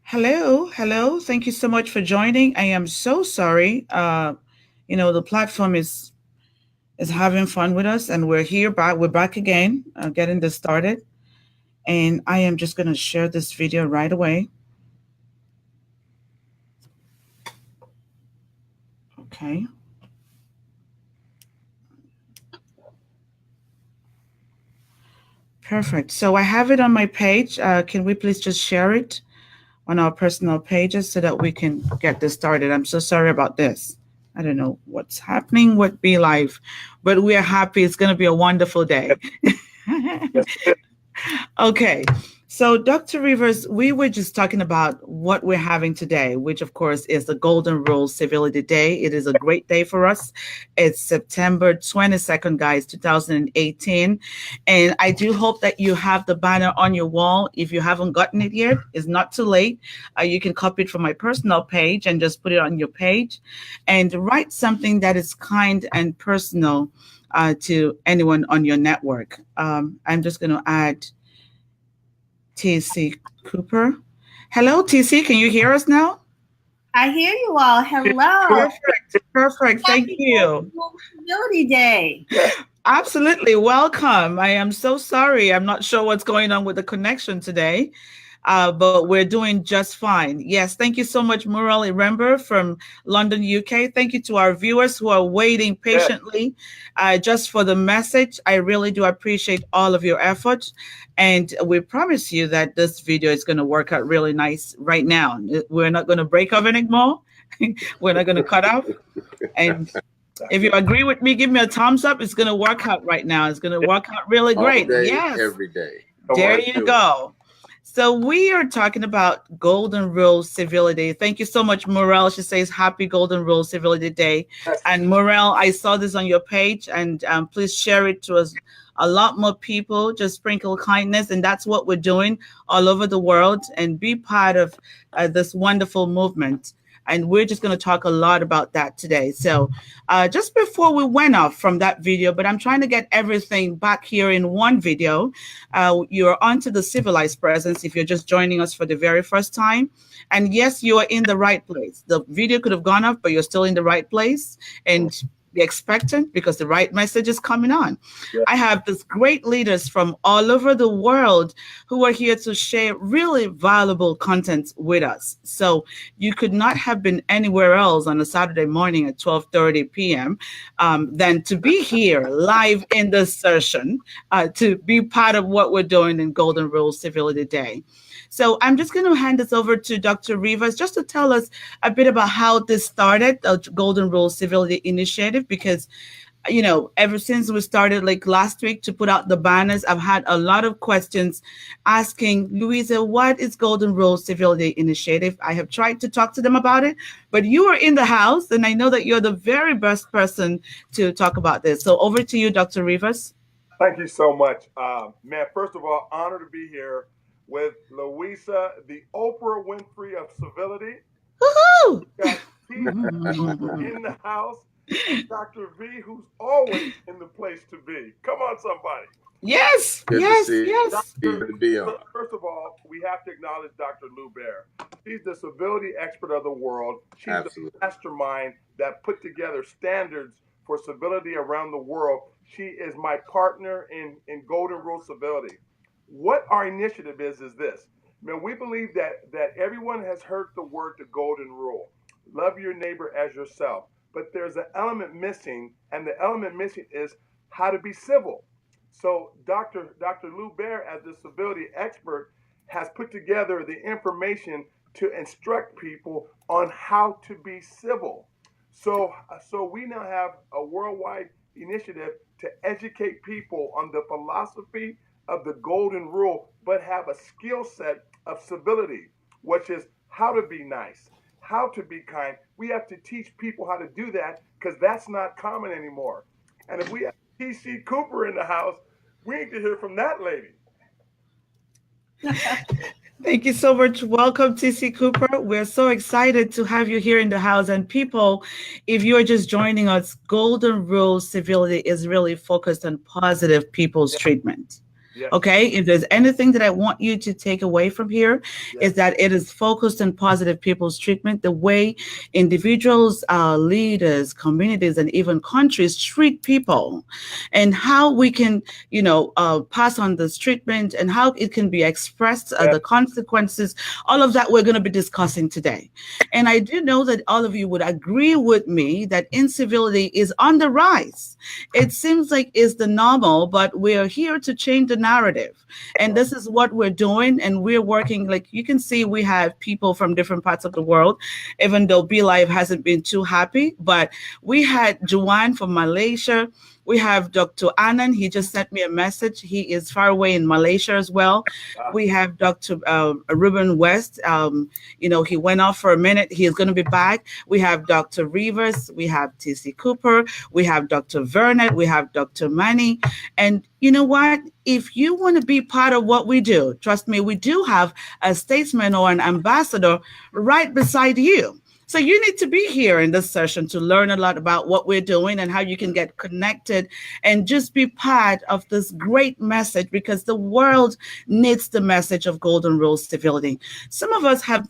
Hello, hello. Thank you so much for joining. I am so sorry. The platform is having fun with us, and we're here back. We're back again, getting this started. And I am just going to share this video right away. Okay. Perfect. So I have it on my page. Can we please just share it on our personal pages so that we can get this started? I'm so sorry about this. I don't know what's happening with Be Live, but we are happy. It's going to be a wonderful day. Okay. So, Dr. Rivers, we were just talking about what we're having today, which, of course, is the Golden Rule Civility Day. It is a great day for us. It's September 22nd, guys, 2018. And I do hope that you have the banner on your wall. If you haven't gotten it yet, it's not too late. You can copy it from my personal page and just put it on your page and write something that is kind and personal to anyone on your network. I'm just going to add TC Cooper. Hello, TC. Can you hear us now? I hear you all. Hello. Perfect. Thank you. Civility Day. Absolutely. Welcome. I am so sorry. I'm not sure what's going on with the connection today. But we're doing just fine. Yes, thank you so much, Muriel Irember from London, UK. Thank you to our viewers who are waiting patiently just for the message. I really do appreciate all of your efforts. And we promise you that this video is going to work out really nice right now. We're not going to break off anymore. We're not going to cut off. And if you agree with me, give me a thumbs up. It's going to work out right now. It's going to work out really great. All day, yes. Every day. There you go. So we are talking about Golden Rule Civility. Thank you so much, Morel. She says, Happy Golden Rule Civility Day. And Morel, I saw this on your page, and please share it to us. A lot more people, just sprinkle kindness. And that's what we're doing all over the world, and be part of this wonderful movement. And we're just going to talk a lot about that today. So just before we went off from that video, but I'm trying to get everything back here in one video. You're onto the Civilized Presence if you're just joining us for the very first time. And yes, you are in the right place. The video could have gone off, but you're still in the right place. And be expectant, because the right message is coming on. Yeah. I have these great leaders from all over the world who are here to share really valuable content with us. So you could not have been anywhere else on a Saturday morning at 12:30 p.m. Than to be here live in this session to be part of what we're doing in Golden Rule Civility Day. So I'm just going to hand this over to Dr. Rivas just to tell us a bit about how this started, the Golden Rule Civility Initiative, because, ever since we started like last week to put out the banners, I've had a lot of questions asking, Louisa, what is Golden Rule Civility Initiative? I have tried to talk to them about it, but you are in the house, and I know that you're the very best person to talk about this. So over to you, Dr. Rivas. Thank you so much. Man, first of all, honor to be here with Louisa, the Oprah Winfrey of Civility. Woohoo! Got Pete in the house, Dr. V, who's always in the place to be. Come on, somebody. Yes, Good yes, to see yes. you. First of all, we have to acknowledge Dr. Lou Bear. She's the civility expert of the world. She's Absolutely. the mastermind that put together standards for civility around the world. She is my partner in Golden Rule Civility. What our initiative is this. Man, we believe that everyone has heard the word, the Golden Rule. Love your neighbor as yourself. But there's an element missing, and the element missing is how to be civil. So Dr. Lou Bear, as the civility expert, has put together the information to instruct people on how to be civil. So we now have a worldwide initiative to educate people on the philosophy of the Golden Rule, but have a skill set of civility, which is how to be nice, how to be kind. We have to teach people how to do that, because that's not common anymore. And if we have TC Cooper in the house, we need to hear from that lady. Thank you so much. Welcome, TC Cooper. We're so excited to have you here in the house. And people, if you're just joining us, Golden Rule Civility is really focused on positive people's treatment. Yes. Okay, if there's anything that I want you to take away from here, is Yes. that it is focused on positive people's treatment, the way individuals, leaders, communities, and even countries treat people, and how we can, pass on this treatment and how it can be expressed, Yes. the consequences, all of that we're going to be discussing today. And I do know that all of you would agree with me that incivility is on the rise. It seems like it's the normal, but we're here to change the narrative. And this is what we're doing. And we're working, like you can see, we have people from different parts of the world, even though Be Live hasn't been too happy. But we had Joanne from Malaysia. We have Dr. Anand. He just sent me a message. He is far away in Malaysia as well. Ah, We have Dr. Ruben West. He went off for a minute. He is going to be back. We have Dr. Rivers. We have TC Cooper. We have Dr. Vernet. We have Dr. Manny. And you know what? If you want to be part of what we do, trust me, we do have a statesman or an ambassador right beside you. So you need to be here in this session to learn a lot about what we're doing and how you can get connected and just be part of this great message, because the world needs the message of golden rule civility. Some of us have,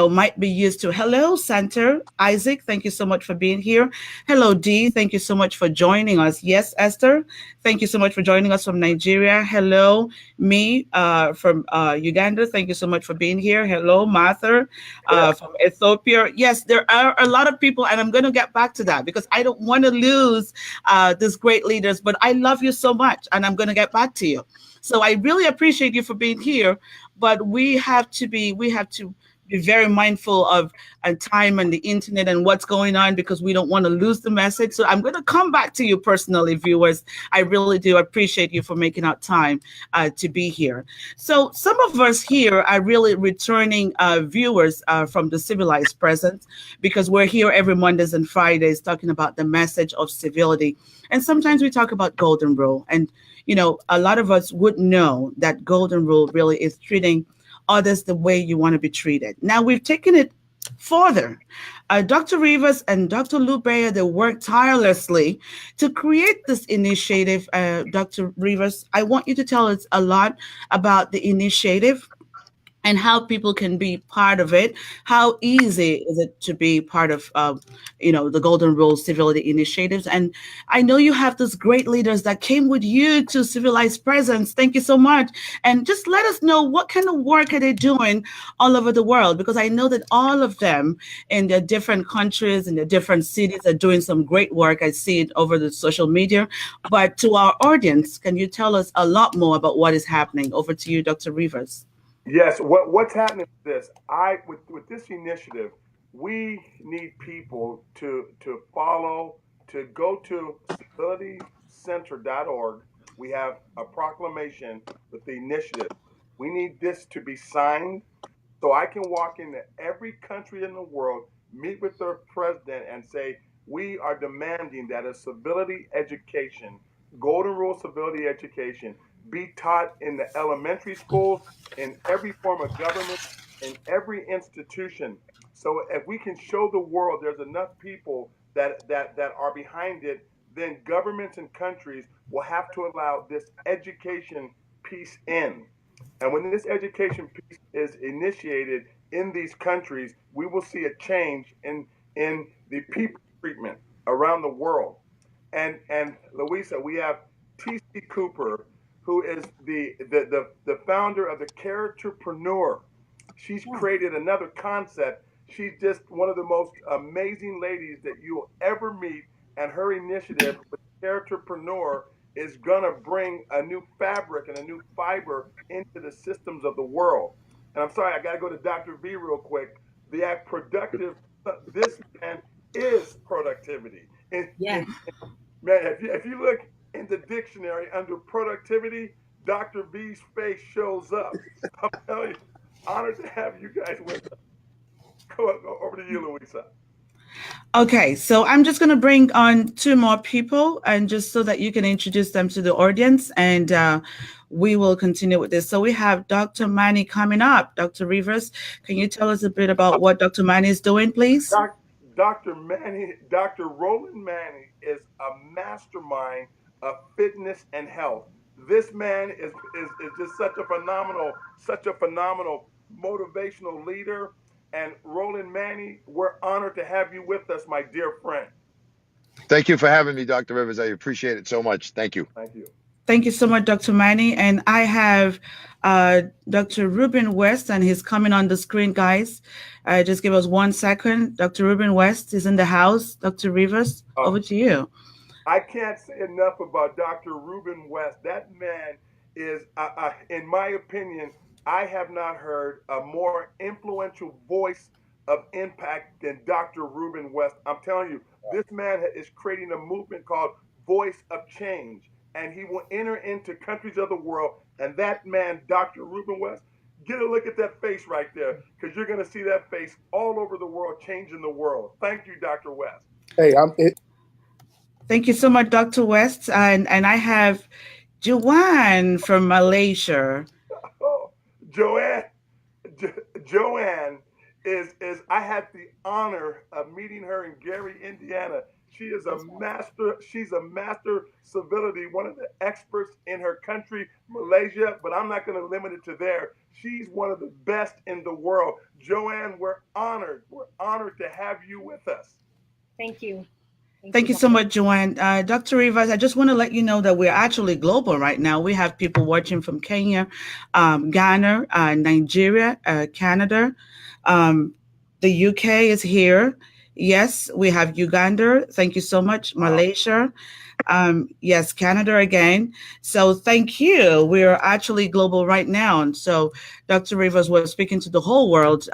might be used to. Hello, Center Isaac. Thank you so much for being here. Hello, Dee. Thank you so much for joining us. Yes, Esther. Thank you so much for joining us from Nigeria. Hello, me from Uganda. Thank you so much for being here. Hello, Martha yes. from Ethiopia. Yes, there are a lot of people, and I'm going to get back to that because I don't want to lose these great leaders, but I love you so much, and I'm going to get back to you. So I really appreciate you for being here, but we have to be very mindful of time and the internet and what's going on, because we don't want to lose the message. So I'm going to come back to you personally, viewers. I really do appreciate you for making out time to be here. So some of us here are really returning viewers from the Civilized Presence, because we're here every Mondays and Fridays talking about the message of civility. And sometimes we talk about golden rule. And, a lot of us would know that golden rule really is treating others the way you want to be treated. Now we've taken it further. Dr. Rivers and Dr. Lubea, they worked tirelessly to create this initiative. Dr. Rivers, I want you to tell us a lot about the initiative and how people can be part of it. How easy is it to be part of, the Golden Rule Civility initiatives? And I know you have those great leaders that came with you to Civilized Presence. Thank you so much. And just let us know what kind of work are they doing all over the world, because I know that all of them in their different countries and their different cities are doing some great work. I see it over the social media. But to our audience, can you tell us a lot more about what is happening? Over to you, Dr. Rivers. Yes. What's happening with this? With this initiative, we need people to follow, to go to civilitycenter.org. We have a proclamation with the initiative. We need this to be signed so I can walk into every country in the world, meet with their president, and say, we are demanding that a civility education, golden rule civility education, be taught in the elementary schools, in every form of government, in every institution. So if we can show the world there's enough people that are behind it, then governments and countries will have to allow this education piece in. And when this education piece is initiated in these countries, we will see a change in the people treatment around the world. And Louisa, we have T.C. Cooper, who is the founder of the Characterpreneur. She's created another concept. She's just one of the most amazing ladies that you'll ever meet, and her initiative with Characterpreneur is gonna bring a new fabric and a new fiber into the systems of the world. And I'm sorry, I gotta go to Dr. V real quick. The act productive, this man is productivity. Yeah. Man, if you look in the dictionary under productivity, Dr. V's face shows up. I'm telling you, honored to have you guys with us. Go over to you, Louisa. Okay, so I'm just going to bring on two more people, and just so that you can introduce them to the audience, and we will continue with this. So we have Dr. Manny coming up. Dr. Rivers, can you tell us a bit about what Dr. Manny is doing, please? Dr. Manny, Dr. Roland Manny is a mastermind of fitness and health. This man is just such a phenomenal motivational leader. And Roland Manny, we're honored to have you with us, my dear friend. Thank you for having me, Dr. Rivers. I appreciate it so much. Thank you. Thank you. Thank you so much, Dr. Manny. And I have Dr. Ruben West, and he's coming on the screen, guys. Just give us 1 second. Dr. Ruben West is in the house. Dr. Rivers, over to you. I can't say enough about Dr. Ruben West. That man is, in my opinion, I have not heard a more influential voice of impact than Dr. Ruben West. I'm telling you, this man is creating a movement called Voice of Change, and he will enter into countries of the world. And that man, Dr. Ruben West, get a look at that face right there, because you're going to see that face all over the world, changing the world. Thank you, Dr. West. Hey, Thank you so much, Dr. West. And I have Joanne from Malaysia. Oh, Joanne is I had the honor of meeting her in Gary, Indiana. She's a master civility, one of the experts in her country, Malaysia, but I'm not going to limit it to there. She's one of the best in the world. Joanne, we're honored. We're honored to have you with us. Thank you. Thank you so much, Joanne. Dr. Rivas, I just want to let you know that we're actually global right now. We have people watching from Kenya, Ghana, Nigeria, Canada. The UK is here. Yes, we have Uganda. Thank you so much. Malaysia. Yes, Canada again. So thank you. We are actually global right now. And so Dr. Rivers was speaking to the whole world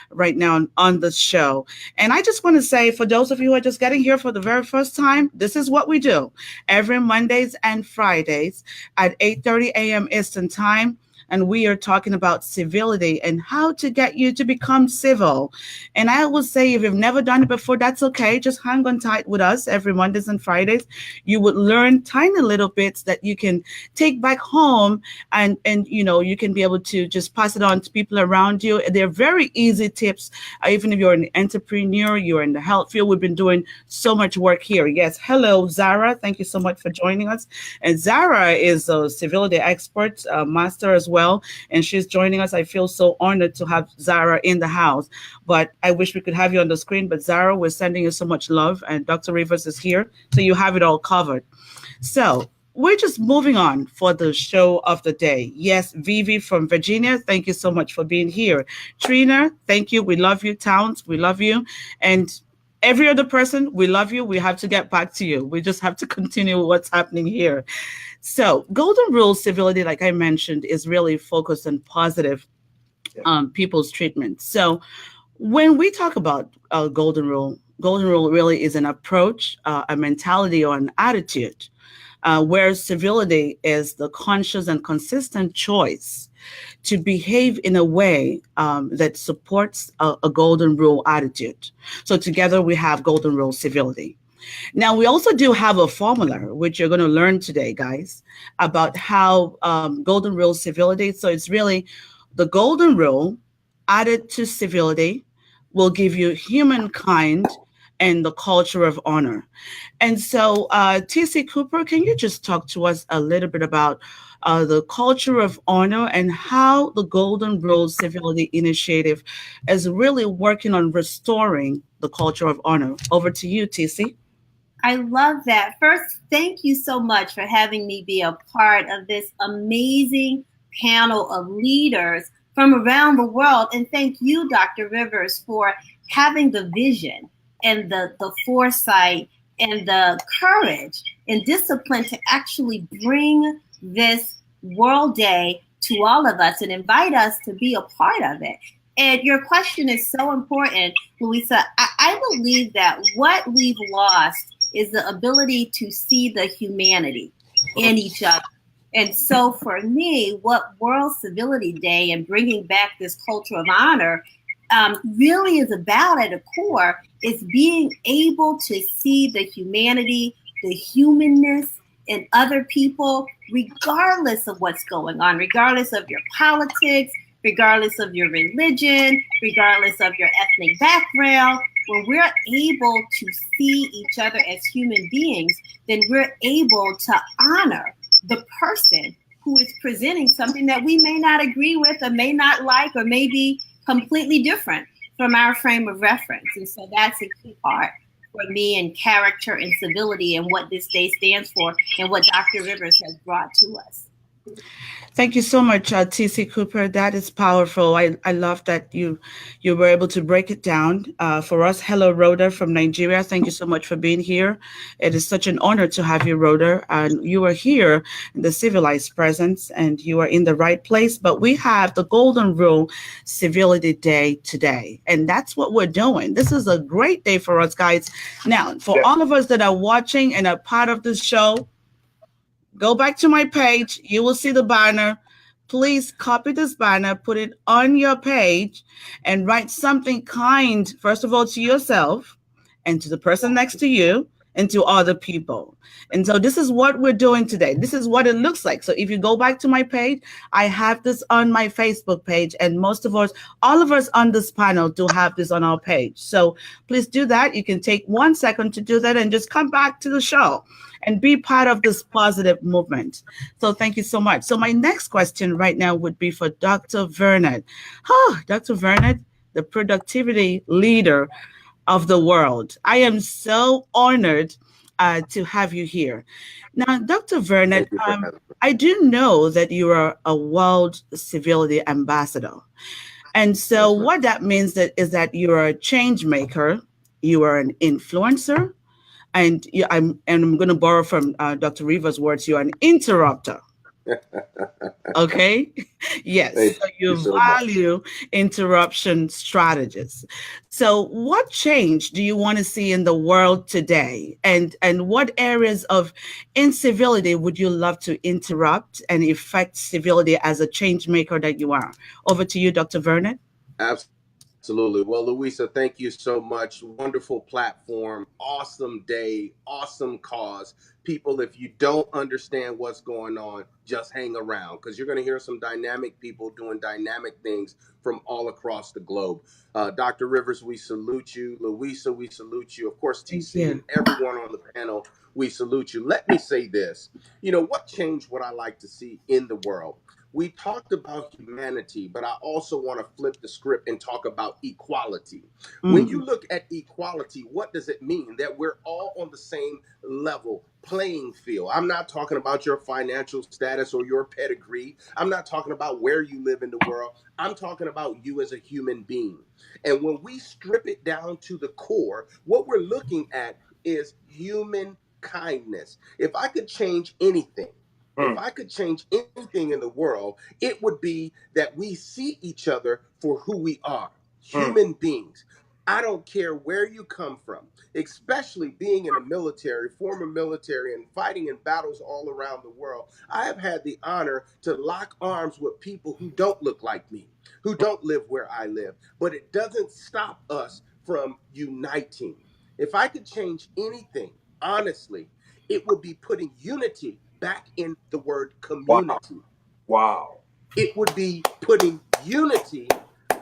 right now on the show. And I just want to say, for those of you who are just getting here for the very first time, this is what we do every Mondays and Fridays at 8:30 a.m. Eastern Time. And we are talking about civility and how to get you to become civil. And I will say, if you've never done it before, that's okay. Just hang on tight with us every Mondays and Fridays. You would learn tiny little bits that you can take back home, and you can be able to just pass it on to people around you. They're very easy tips. Even if you're an entrepreneur, you're in the health field, we've been doing so much work here. Yes. Hello, Zara. Thank you so much for joining us. And Zara is a civility expert, master as well, and she's joining us. I feel so honored to have Zara in the house, but I wish we could have you on the screen. But Zara, we're sending you so much love, and Dr. Rivers is here, so you have it all covered. So we're just moving on for the show of the day. Yes, Vivi from Virginia, thank you so much for being here. Trina, thank you. We love you. Towns, we love you. And every other person, we love you. We have to get back to you. We just have to continue what's happening here. So Golden Rule Civility, like I mentioned, is really focused on positive people's treatment. So when we talk about Golden Rule really is an approach, a mentality, or an attitude, where civility is the conscious and consistent choice to behave in a way that supports a Golden Rule attitude. So together we have Golden Rule Civility. Now, we also do have a formula, which you're going to learn today, guys, about how Golden Rule Civility. So it's really the Golden Rule added to civility will give you humankind and the culture of honor. And so, T.C. Cooper, can you just talk to us a little bit about the culture of honor and how the Golden Rule Civility Initiative is really working on restoring the culture of honor? Over to you, T.C. I love that. First, thank you so much for having me be a part of this amazing panel of leaders from around the world. And thank you, Dr. Rivers, for having the vision and the foresight and the courage and discipline to actually bring this World Day to all of us and invite us to be a part of it. And your question is so important, Louisa. I believe that what we've lost is the ability to see the humanity in each other. And so for me, what World Civility Day and bringing back this culture of honor really is about at a core is being able to see the humanity, the humanness in other people, regardless of what's going on, regardless of your politics, regardless of your religion, regardless of your ethnic background. When we're able to see each other as human beings, then we're able to honor the person who is presenting something that we may not agree with or may not like or may be completely different from our frame of reference. And so that's a key part for me in character and civility and what this day stands for and what Dr. Rivers has brought to us. Thank you so much, TC Cooper. That is powerful. I love that you were able to break it down for us. Hello, Rhoda from Nigeria. Thank you so much for being here. It is such an honor to have you, Rhoda. And you are here in the Civilized Presence, and you are in the right place. But we have the Golden Rule Civility Day today, and that's what we're doing. This is a great day for us, guys. Now, for all of us that are watching and are part of this show, go back to my page. You will see the banner. Please copy this banner, put it on your page, and write something kind, first of all, to yourself and to the person next to you and to other people. And so this is what we're doing today. This is what it looks like. So if you go back to my page, I have this on my Facebook page, and most of us, all of us on this panel do have this on our page. So please do that. You can take 1 second to do that and just come back to the show and be part of this positive movement. So thank you so much. So my next question right now would be for Dr. Vernet. Oh, Dr. Vernet, the productivity leader of the world. I am so honored to have you here. Now, Dr. Vernet, I do know that you are a World Civility Ambassador. And so what that means is that you are a change maker, you are an influencer, and I'm going to borrow from Dr. Rivers' words, you're an interrupter. Okay. Yes. So you value interruption strategies. So what change do you want to see in the world today? And what areas of incivility would you love to interrupt and affect civility as a change maker that you are? Over to you, Dr. Vernet. Absolutely. Well, Louisa, thank you so much. Wonderful platform, awesome day, awesome cause. People, if you don't understand what's going on, just hang around because you're going to hear some dynamic people doing dynamic things from all across the globe. Dr. Rivers, we salute you. Louisa, we salute you. Of course, TC and everyone on the panel, we salute you. Let me say this. You know, what change would I like to see in the world? We talked about humanity, but I also want to flip the script and talk about equality. When you look at equality, what does it mean? That we're all on the same level playing field. I'm not talking about your financial status or your pedigree. I'm not talking about where you live in the world. I'm talking about you as a human being. And when we strip it down to the core, what we're looking at is human kindness. If I could change anything, if I could change anything in the world, it would be that we see each other for who we are, human beings. I don't care where you come from, especially being in the military, former military, and fighting in battles all around the world. I have had the honor to lock arms with people who don't look like me, who don't live where I live, but it doesn't stop us from uniting. If I could change anything, honestly, it would be putting unity back in the word community. Wow. It would be putting unity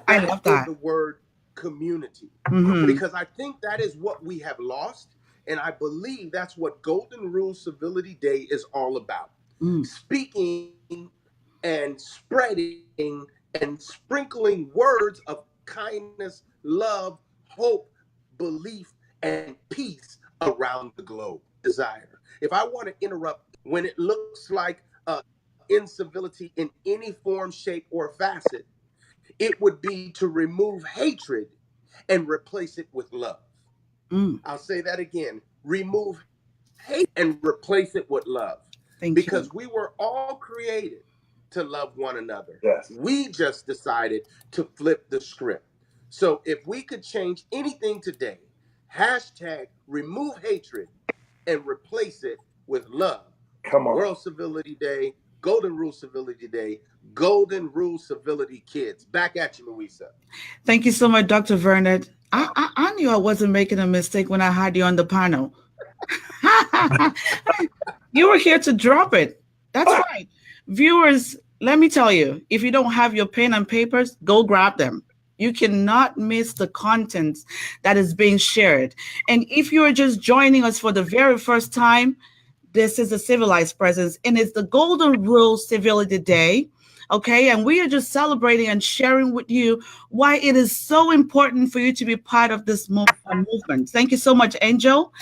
back in the word community. Because I think that is what we have lost. And I believe that's what Golden Rule Civility Day is all about. Speaking and spreading and sprinkling words of kindness, love, hope, belief, and peace around the globe. Desire. If I want to interrupt when it looks like incivility in any form, shape, or facet, it would be to remove hatred and replace it with love. I'll say that again. Remove hate and replace it with love. Because we were all created to love one another. Yes. We just decided to flip the script. So if we could change anything today, hashtag remove hatred and replace it with love. Come on. World Civility Day, Golden Rule Civility Day, Golden Rule Civility Kids. Back at you, Louisa. Thank you so much, Dr. Vernet. I knew I wasn't making a mistake when I had you on the panel. You were here to drop it. That's right. Viewers, let me tell you, if you don't have your pen and papers, go grab them. You cannot miss the content that is being shared. And if you are just joining us for the very first time, This is a Civilized Presence, and it's the Golden Rule Civility Day. Okay, and we are just celebrating and sharing with you why it is so important for you to be part of this movement. Thank you so much, Angel,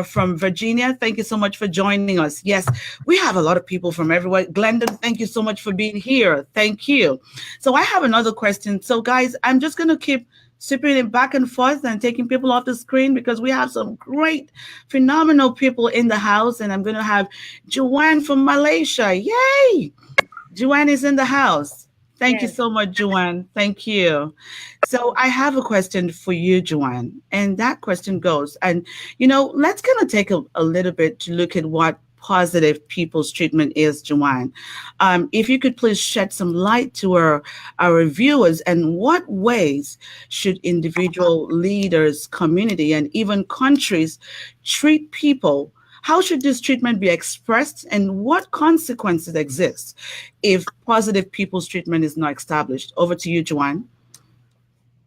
from Virginia. Thank you so much for joining us. Yes, we have a lot of people from everywhere. Glendon, thank you so much for being here. Thank you. So I have another question. So, guys, I'm just going to keep sipping it back and forth and taking people off the screen because we have some great, phenomenal people in the house. And I'm going to have Joanne from Malaysia. Yay! Joanne is in the house. Thank you Yes. so much, Joanne. Thank you. So I have a question for you, Joanne. And that question goes, and let's kind of take a little bit to look at what positive people's treatment is, Joanne. If you could please shed some light to our viewers, and what ways should individual leaders, community, and even countries treat people? How should this treatment be expressed, and what consequences exist if positive people's treatment is not established? Over to you, Joanne.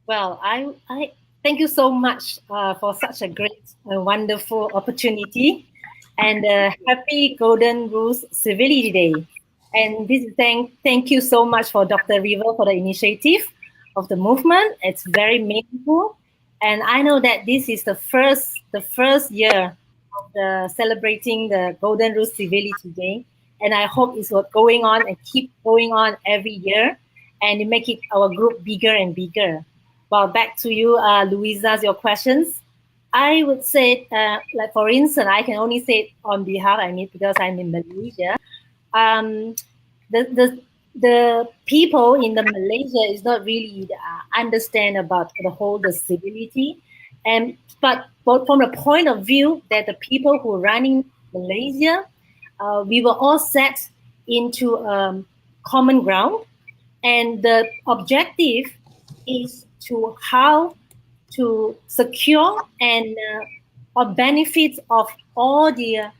Well, I thank you so much for such a great, wonderful opportunity, and happy Golden Rules Civility Day. And this is thank you so much for Dr. River for the initiative of the movement. It's very meaningful, and I know that this is the first year of the celebrating the Golden Rules Civility Day, and I hope it's what going on and keep going on every year, and you make it our group bigger and bigger. Well, back to you, Louisa, your questions. I would say, like for instance, I can only say it on behalf, because I'm in Malaysia. Um, the people in the Malaysia is not really understand about the civility, but from the point of view that the people who are running Malaysia, we were all set into common ground, and the objective is to how to secure and or benefits of all the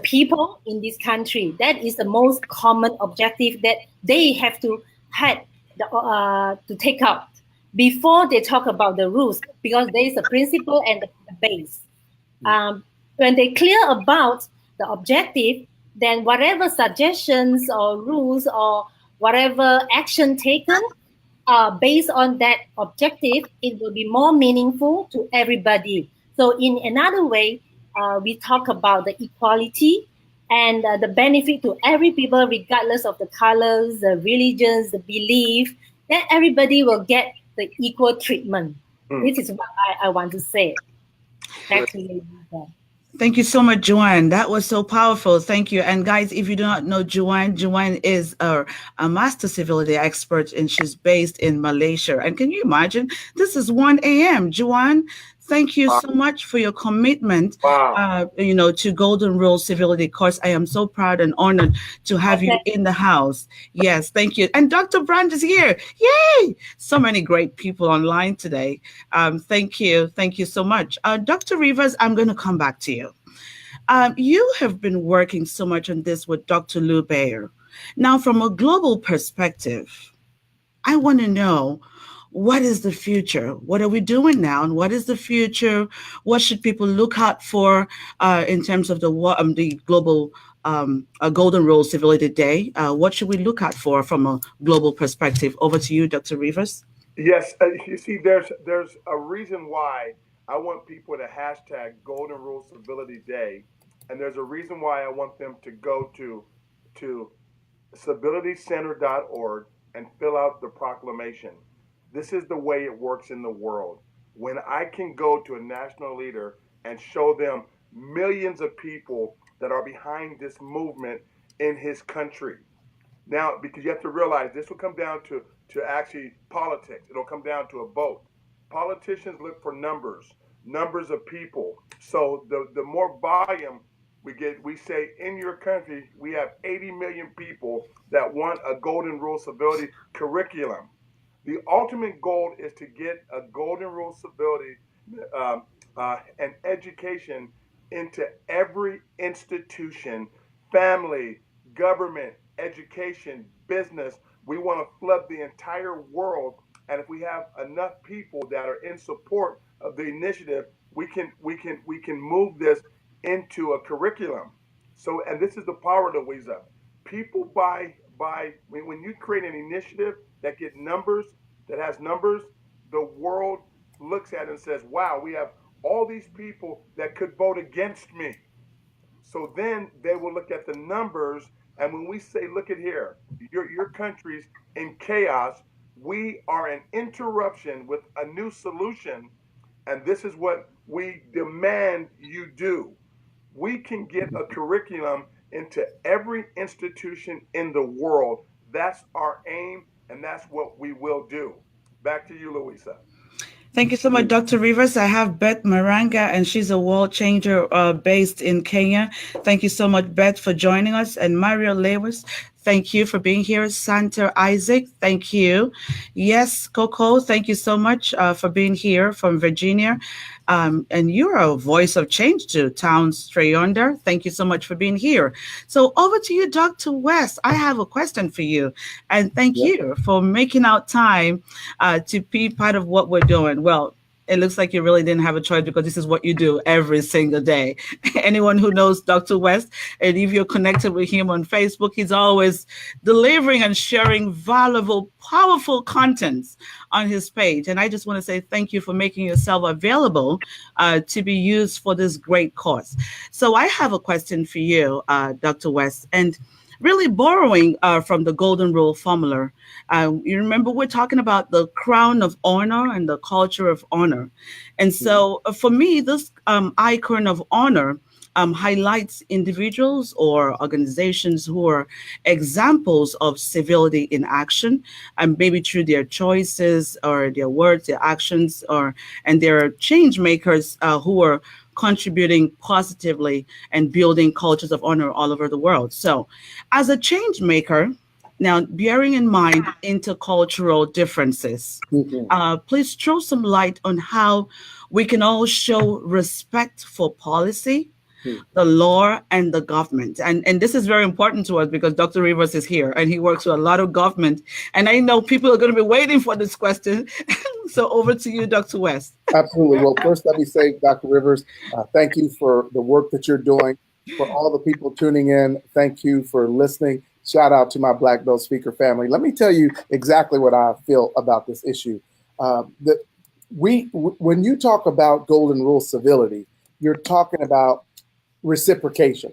people in this country. That is the most common objective that they have to take out before they talk about the rules, because there is a principle and the base. When they clear about the objective, then whatever suggestions or rules or whatever action taken based on that objective, it will be more meaningful to everybody. So in another way, we talk about the equality and the benefit to every people, regardless of the colors, the religions, the belief, that everybody will get the equal treatment. This is what I want to say. Back to you. Thank you so much, Joanne. That was so powerful. Thank you. And guys, if you do not know Joanne, Joanne is a master civility expert, and she's based in Malaysia. And can you imagine? This is 1 a.m. Joanne, thank you so much for your commitment, to Golden Rule Civility course. I am so proud and honored to have you in the house. Yes, thank you. And Dr. Brand is here. Yay! So many great people online today. Thank you. Thank you so much. Dr. Rivers, I'm going to come back to you. You have been working so much on this with Dr. Lou Bayer. Now, from a global perspective, I want to know, what is the future? What are we doing now? And what is the future? What should people look out for in terms of the global Golden Rule Civility Day? What should we look out for from a global perspective? Over to you, Dr. Rivers. Yes, you see, there's a reason why I want people to hashtag Golden Rule Civility Day, and there's a reason why I want them to go to civilitycenter.org and fill out the proclamation. This is the way it works in the world. When I can go to a national leader and show them millions of people that are behind this movement in his country. Now, because you have to realize this will come down to actually politics. It'll come down to a vote. Politicians look for numbers of people. So the more volume we get, we say in your country, we have 80 million people that want a Golden Rule Civility curriculum. The ultimate goal is to get a Golden Rule Civility and education into every institution, family, government, education, business. We want to flood the entire world, and if we have enough people that are in support of the initiative, we can move this into a curriculum. So, and this is the power, Louisa. People when you create an initiative that has numbers, the world looks at it and says, "Wow, we have all these people that could vote against me." So then they will look at the numbers, and when we say, "Look at here, your country's in chaos," we are an interruption with a new solution, and this is what we demand you do. We can get a curriculum into every institution in the world. That's our aim, and that's what we will do. Back to you, Louisa. Thank you so much, Dr. Rivers. I have Beth Maranga, and she's a world changer based in Kenya. Thank you so much, Beth, for joining us. And Mario Lewis, thank you for being here. Santa Isaac, thank you. Yes, Coco, thank you so much for being here from Virginia. And you're a voice of change too, Town Strayonder. Thank you so much for being here. So over to you, Dr. West. I have a question for you. And thank you for making out time to be part of what we're doing. Well, it looks like you really didn't have a choice because this is what you do every single day. Anyone who knows Dr. West, and if you're connected with him on Facebook, he's always delivering and sharing valuable, powerful contents on his page. And I just want to say thank you for making yourself available to be used for this great cause. So I have a question for you, Dr. West, and really borrowing from the Golden Rule formula. You remember we're talking about the crown of honor and the culture of honor. And so for me, this icon of honor highlights individuals or organizations who are examples of civility in action, and maybe through their choices or their words, their actions, and they're change makers who are contributing positively and building cultures of honor all over the world. So as a change maker, now bearing in mind intercultural differences, please throw some light on how we can all show respect for policy, the law, and the government. And this is very important to us because Dr. Rivers is here and he works with a lot of government. And I know people are going to be waiting for this question. So over to you, Dr. West. Absolutely. Well, first, let me say, Dr. Rivers, thank you for the work that you're doing. For all the people tuning in, thank you for listening. Shout out to my Black Belt speaker family. Let me tell you exactly what I feel about this issue. When you talk about Golden Rule civility, you're talking about reciprocation.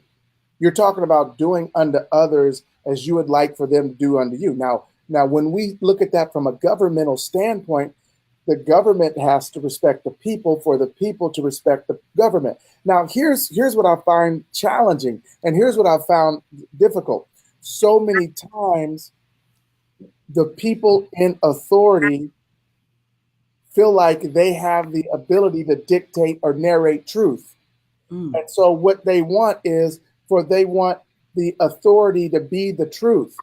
You're talking about doing unto others as you would like for them to do unto you. Now, when we look at that from a governmental standpoint, the government has to respect the people for the people to respect the government. Now, here's what I find challenging, and here's what I found difficult. So many times, the people in authority feel like they have the ability to dictate or narrate truth. And so what they want is they want the authority to be the truth.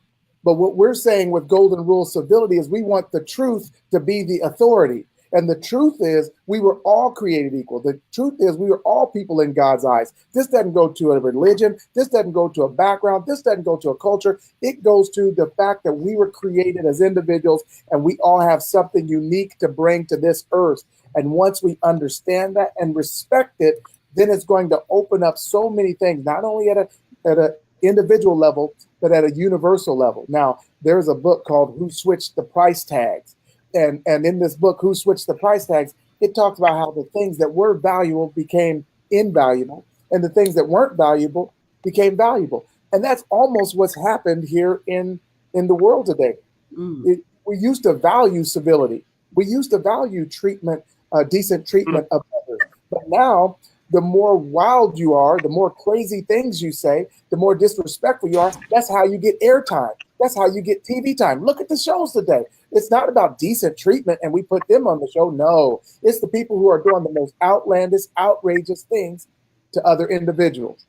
But what we're saying with Golden Rule civility is we want the truth to be the authority. And the truth is we were all created equal. The truth is we were all people in God's eyes. This doesn't go to a religion. This doesn't go to a background. This doesn't go to a culture. It goes to the fact that we were created as individuals and we all have something unique to bring to this earth. And once we understand that and respect it, then it's going to open up so many things, not only at a individual level, but at a universal level. Now, there's a book called Who Switched the Price Tags? And in this book, Who Switched the Price Tags? It talks about how the things that were valuable became invaluable, and the things that weren't valuable became valuable. And that's almost what's happened here in the world today. We used to value civility. We used to value treatment, decent treatment of others. But now, the more wild you are, the more crazy things you say, the more disrespectful you are. That's how you get airtime. That's how you get TV time. Look at the shows today. It's not about decent treatment and we put them on the show. No, it's the people who are doing the most outlandish, outrageous things to other individuals.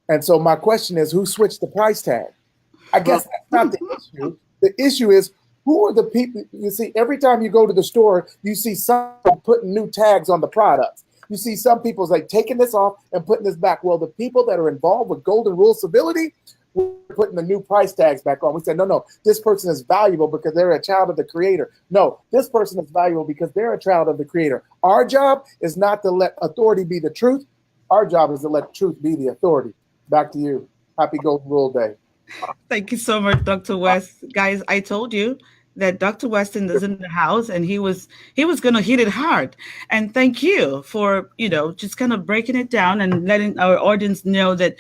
And so my question is, who switched the price tag? I guess that's not the issue. The issue is, who are the people? You see, every time you go to the store, you see someone putting new tags on the products. You see some people's like taking this off and putting this back. Well, the people that are involved with Golden Rule civility, we're putting the new price tags back on. We said, no, this person is valuable because they're a child of the Creator. No, this person is valuable because they're a child of the Creator. Our job is not to let authority be the truth. Our job is to let truth be the authority. Back to you. Happy Golden Rule Day. Thank you so much, Dr. West. Guys, I told you that Dr. Weston is in the house and he was gonna hit it hard. And thank you for, just kind of breaking it down and letting our audience know that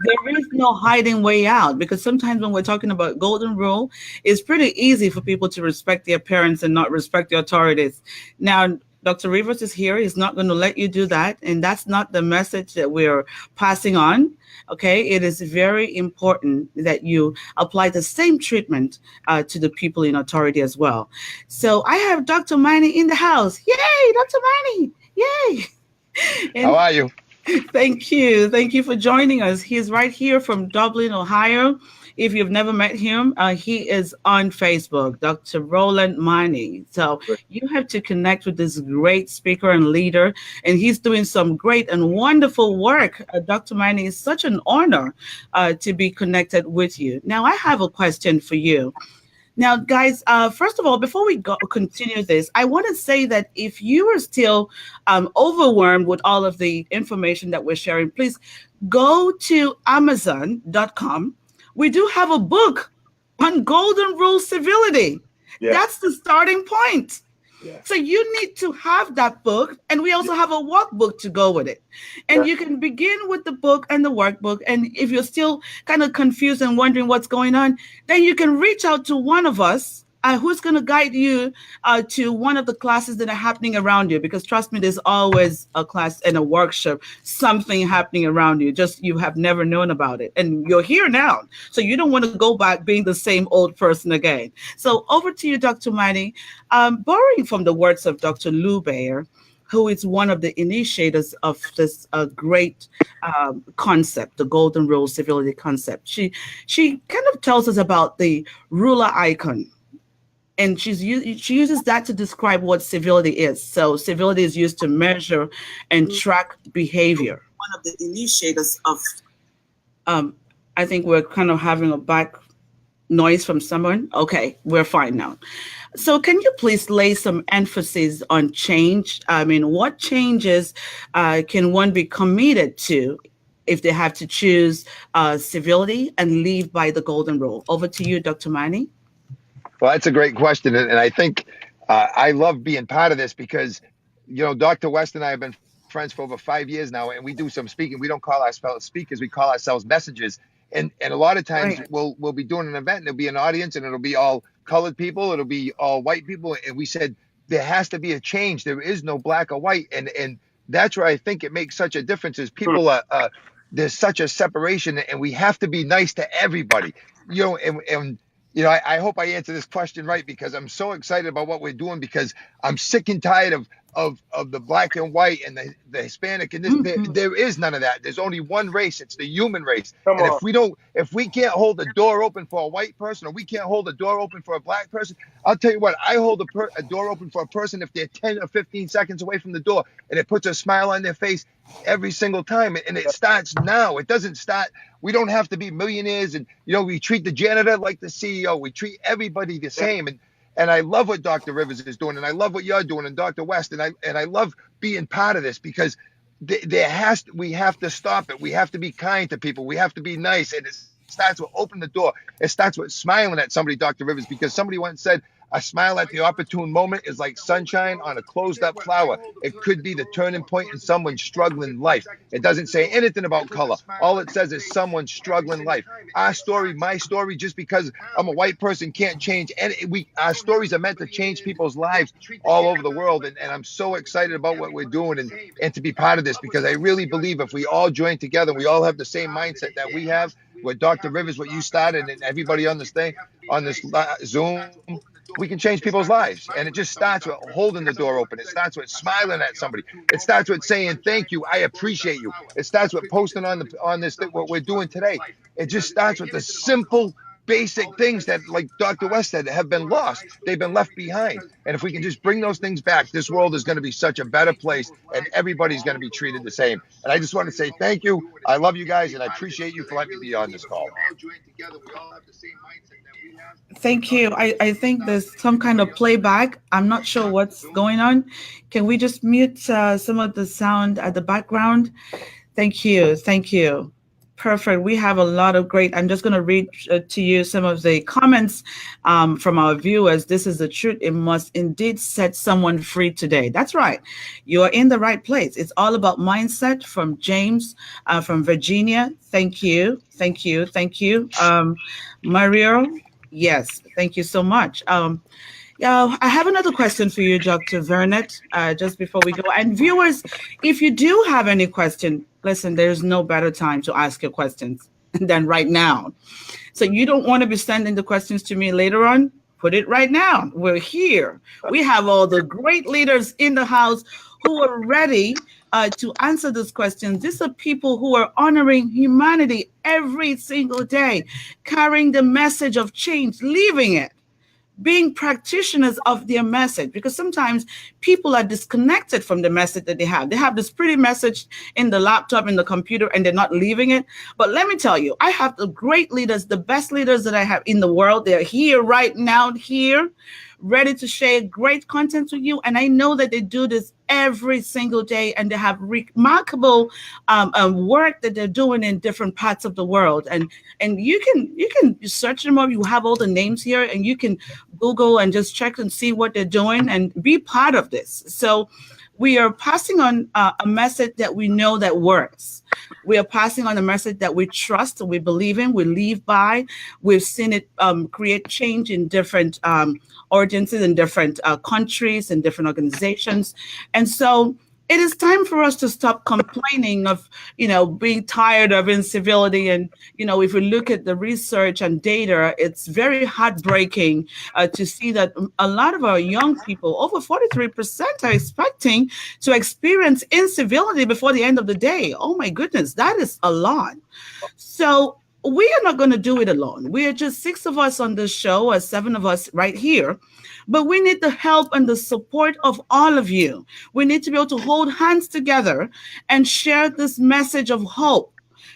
there is no hiding way out, because sometimes when we're talking about golden rule, it's pretty easy for people to respect their parents and not respect the authorities. Now, Dr. Rivers is here. He's not going to let you do that. And that's not the message that we're passing on. Okay. It is very important that you apply the same treatment to the people in authority as well. So I have Dr. Manny in the house. Yay, Dr. Manny. Yay. How And are you? thank you. Thank you for joining us. He's right here from Dublin, Ohio. If you've never met him, he is on Facebook, Dr. Roland Manny. So you have to connect with this great speaker and leader, and he's doing some great and wonderful work. Dr. Manny, is such an honor to be connected with you. Now, I have a question for you. Now, guys, first of all, before we continue this, I want to say that if you are still overwhelmed with all of the information that we're sharing, please go to Amazon.com. We do have a book on Golden Rule Civility. Yeah. That's the starting point. Yeah. So you need to have that book, and we also have a workbook to go with it. And you can begin with the book and the workbook. And if you're still kind of confused and wondering what's going on, then you can reach out to one of us who's going to guide you to one of the classes that are happening around you. Because trust me, there's always a class and a workshop, something happening around you, just you have never known about it. And you're here now. So you don't want to go back being the same old person again. So over to you, Dr. Manny. Borrowing from the words of Dr. Lou Bayer, who is one of the initiators of this great concept, the Golden Rule Civility concept. She kind of tells us about the ruler icon. And she uses that to describe what civility is. So civility is used to measure and track behavior. One of the initiators of, I think we're kind of having a back noise from someone. Okay, we're fine now. So can you please lay some emphasis on change? I mean, what changes can one be committed to if they have to choose civility and live by the golden rule? Over to you, Dr. Manny. Well, that's a great question. And I think I love being part of this because, Dr. West and I have been friends for over 5 years now, and we do some speaking. We don't call ourselves speakers. We call ourselves messengers. And a lot of times we'll be doing an event and there'll be an audience and it'll be all colored people. It'll be all white people. And we said, there has to be a change. There is no black or white. And that's where I think it makes such a difference is people are, there's such a separation and we have to be nice to everybody, I hope I answer this question right because I'm so excited about what we're doing because I'm sick and tired of the black and white and the Hispanic and this. There is none of that. There's only one race. It's the human race. Come and on. if we can't hold the door open for a white person or we can't hold the door open for a black person, I'll tell you what, I hold a door open for a person if they're 10 or 15 seconds away from the door and it puts a smile on their face every single time. And it starts now. It doesn't start. We don't have to be millionaires. And, we treat the janitor like the CEO. We treat everybody the same. And I love what Dr. Rivers is doing. And I love what you're doing and Dr. West. And I love being part of this because we have to stop it. We have to be kind to people. We have to be nice. And it starts with open the door. It starts with smiling at somebody, Dr. Rivers, because somebody once said, a smile at the opportune moment is like sunshine on a closed up flower. It could be the turning point in someone's struggling life. It doesn't say anything about color. All it says is someone's struggling life. Our story, my story, just because I'm a white person can't change. And our stories are meant to change people's lives all over the world. And I'm so excited about what we're doing and to be part of this because I really believe if we all join together, we all have the same mindset that we have with Dr. Rivers, what you started and everybody on this thing, on this Zoom, we can change people's lives. And it just starts with holding the door open. It starts with smiling at somebody. It starts with saying, thank you. I appreciate you. It starts with posting on this thing, what we're doing today. It just starts with the simple, basic things that, like Dr. West said, have been lost. They've been left behind. And if we can just bring those things back, this world is going to be such a better place and everybody's going to be treated the same. And I just want to say thank you. I love you guys and I appreciate you for letting me be on this call. Thank you. I think there's some kind of playback. I'm not sure what's going on. Can we just mute some of the sound at the background? Thank you. Thank you. Perfect. We have a lot of great. I'm just going to read to you some of the comments from our viewers. This is the truth. It must indeed set someone free today. That's right. You are in the right place. It's all about mindset from James from Virginia. Thank you. Thank you. Thank you. Mario. Yes. Thank you so much. Yeah, I have another question for you, Dr. Vernet, just before we go. And viewers, if you do have any question, listen, there's no better time to ask your questions than right now. So you don't want to be sending the questions to me later on. Put it right now. We're here. We have all the great leaders in the house who are ready to answer these questions. These are people who are honoring humanity every single day, carrying the message of change, leaving it, being practitioners of their message, because sometimes people are disconnected from the message that they have. They have this pretty message in the laptop, in the computer, and they're not leaving it. But let me tell you, I have the great leaders, the best leaders that I have in the world. They're here right now, here, ready to share great content with you. And I know that they do this every single day, and they have remarkable work that they're doing in different parts of the world. And you can search them up. You have all the names here, and you can Google and just check and see what they're doing and be part of this. So we are passing on a message that we know that works. We are passing on a message that we trust, we believe in, we live by. We've seen it create change in different audiences, in different countries, and different organizations. And so it is time for us to stop complaining of, being tired of incivility. And, if we look at the research and data, it's very heartbreaking to see that a lot of our young people, over 43%, are expecting to experience incivility before the end of the day. Oh my goodness, that is a lot. So we are not going to do it alone. We are just 6 of us on this show, or 7 of us right here. But we need the help and the support of all of you. We need to be able to hold hands together and share this message of hope.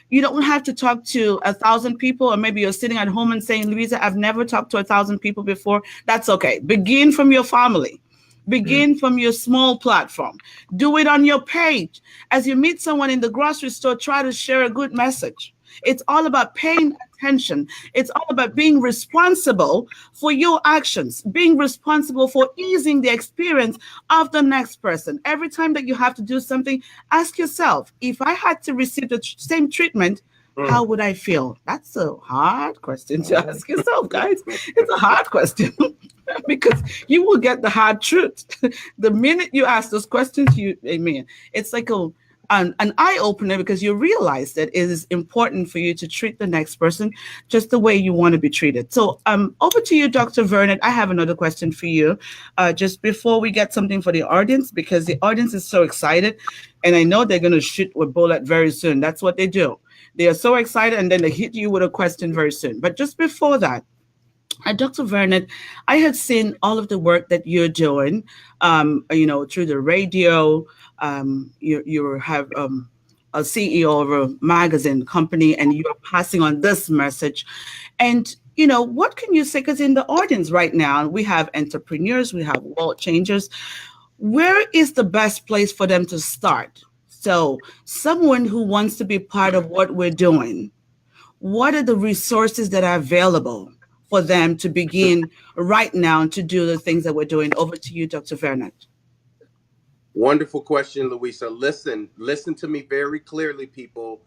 You don't have to talk to 1,000 people, or maybe you're sitting at home and saying, Louisa, I've never talked to 1,000 people before. That's okay. Begin from your family. Begin from your small platform. Do it on your page. As you meet someone in the grocery store, try to share a good message. It's all about paying attention. It's all about being responsible for your actions, being responsible for easing the experience of the next person. Every time that you have to do something, ask yourself, if I had to receive the same treatment, how would I feel? That's a hard question to ask yourself, guys. It's a hard question because you will get the hard truth. The minute you ask those questions, amen. It's like an eye opener, because you realize that it is important for you to treat the next person just the way you want to be treated. So over to you, Dr. Vernet. I have another question for you just before we get something for the audience, because the audience is so excited, and I know they're going to shoot with bullet very soon. That's what they do. They are so excited, and then they hit you with a question very soon. But just before that, Dr. Vernet, I had seen all of the work that you're doing, through the radio. You have a CEO of a magazine company, and you're passing on this message. And, what can you say? Because in the audience right now, we have entrepreneurs, we have world changers. Where is the best place for them to start? So someone who wants to be part of what we're doing, what are the resources that are available for them to begin right now to do the things that we're doing? Over to you, Dr. Vernet. Wonderful question, Louisa. Listen to me very clearly, people.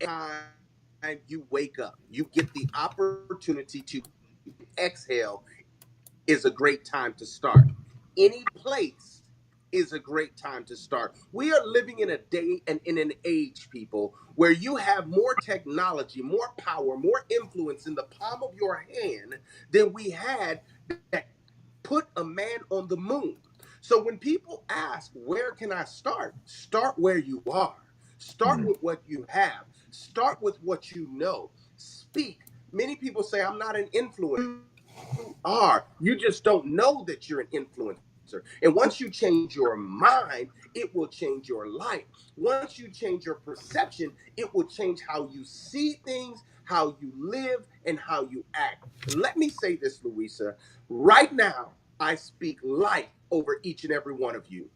Anytime you wake up, you get the opportunity to exhale, is a great time to start. Any place is a great time to start. We are living in a day and in an age, people, where you have more technology, more power, more influence in the palm of your hand than we had that put a man on the moon. So when people ask, where can I start? Start where you are. Start with what you have. Start with what you know. Speak. Many people say, I'm not an influencer. You are. You just don't know that you're an influencer. And once you change your mind, it will change your life. Once you change your perception, it will change how you see things, how you live, and how you act. And let me say this, Louisa. Right now, I speak life over each and every one of you.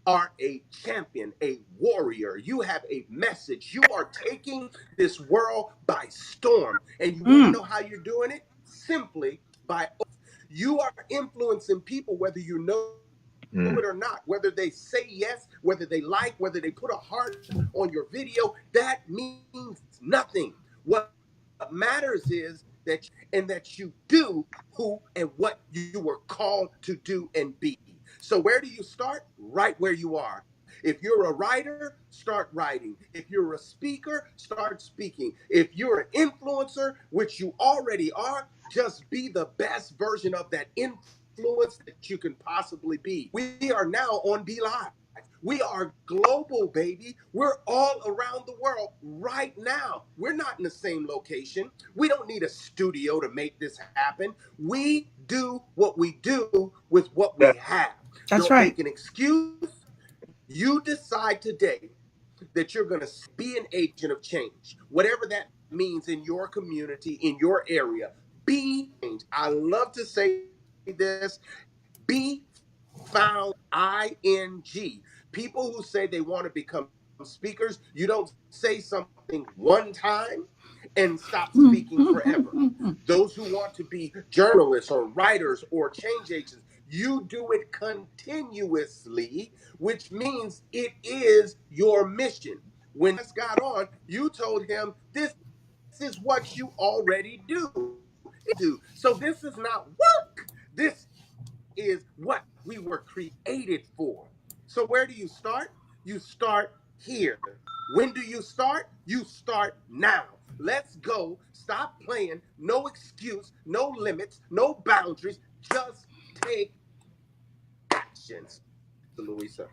are a champion, a warrior. You have a message. You are taking this world by storm. And you want to Mm, know how you're doing it? Simply by you are influencing people whether you know it or not, whether they say yes, whether they like, whether they put a heart on your video. That means nothing. What matters is that you and that you do who and what you were called to do and be. So where do you start? Right where you are. If you're a writer, start writing. If you're a speaker, start speaking. If you're an influencer, which you already are, just be the best version of that influence that you can possibly be. We are now on Be Live. We are global, baby. We're all around the world right now. We're not in the same location. We don't need a studio to make this happen. We do what we do with what we Yeah. have. Don't that's make an right. excuse. You decide today that you're going to be an agent of change, whatever that means in your community, in your area. Be change. I love to say this. Be found, ing. People who say they want to become speakers, you don't say something one time and stop speaking forever. Those who want to be journalists or writers or change agents, you do it continuously, which means it is your mission. When Jesus got on, you told him, this is what you already do. It's what you do. So this is not work. This is what we were created for. So where do you start? You start here. When do you start? You start now. Let's go. Stop playing. No excuse, no limits, no boundaries. Just take action. Louisa.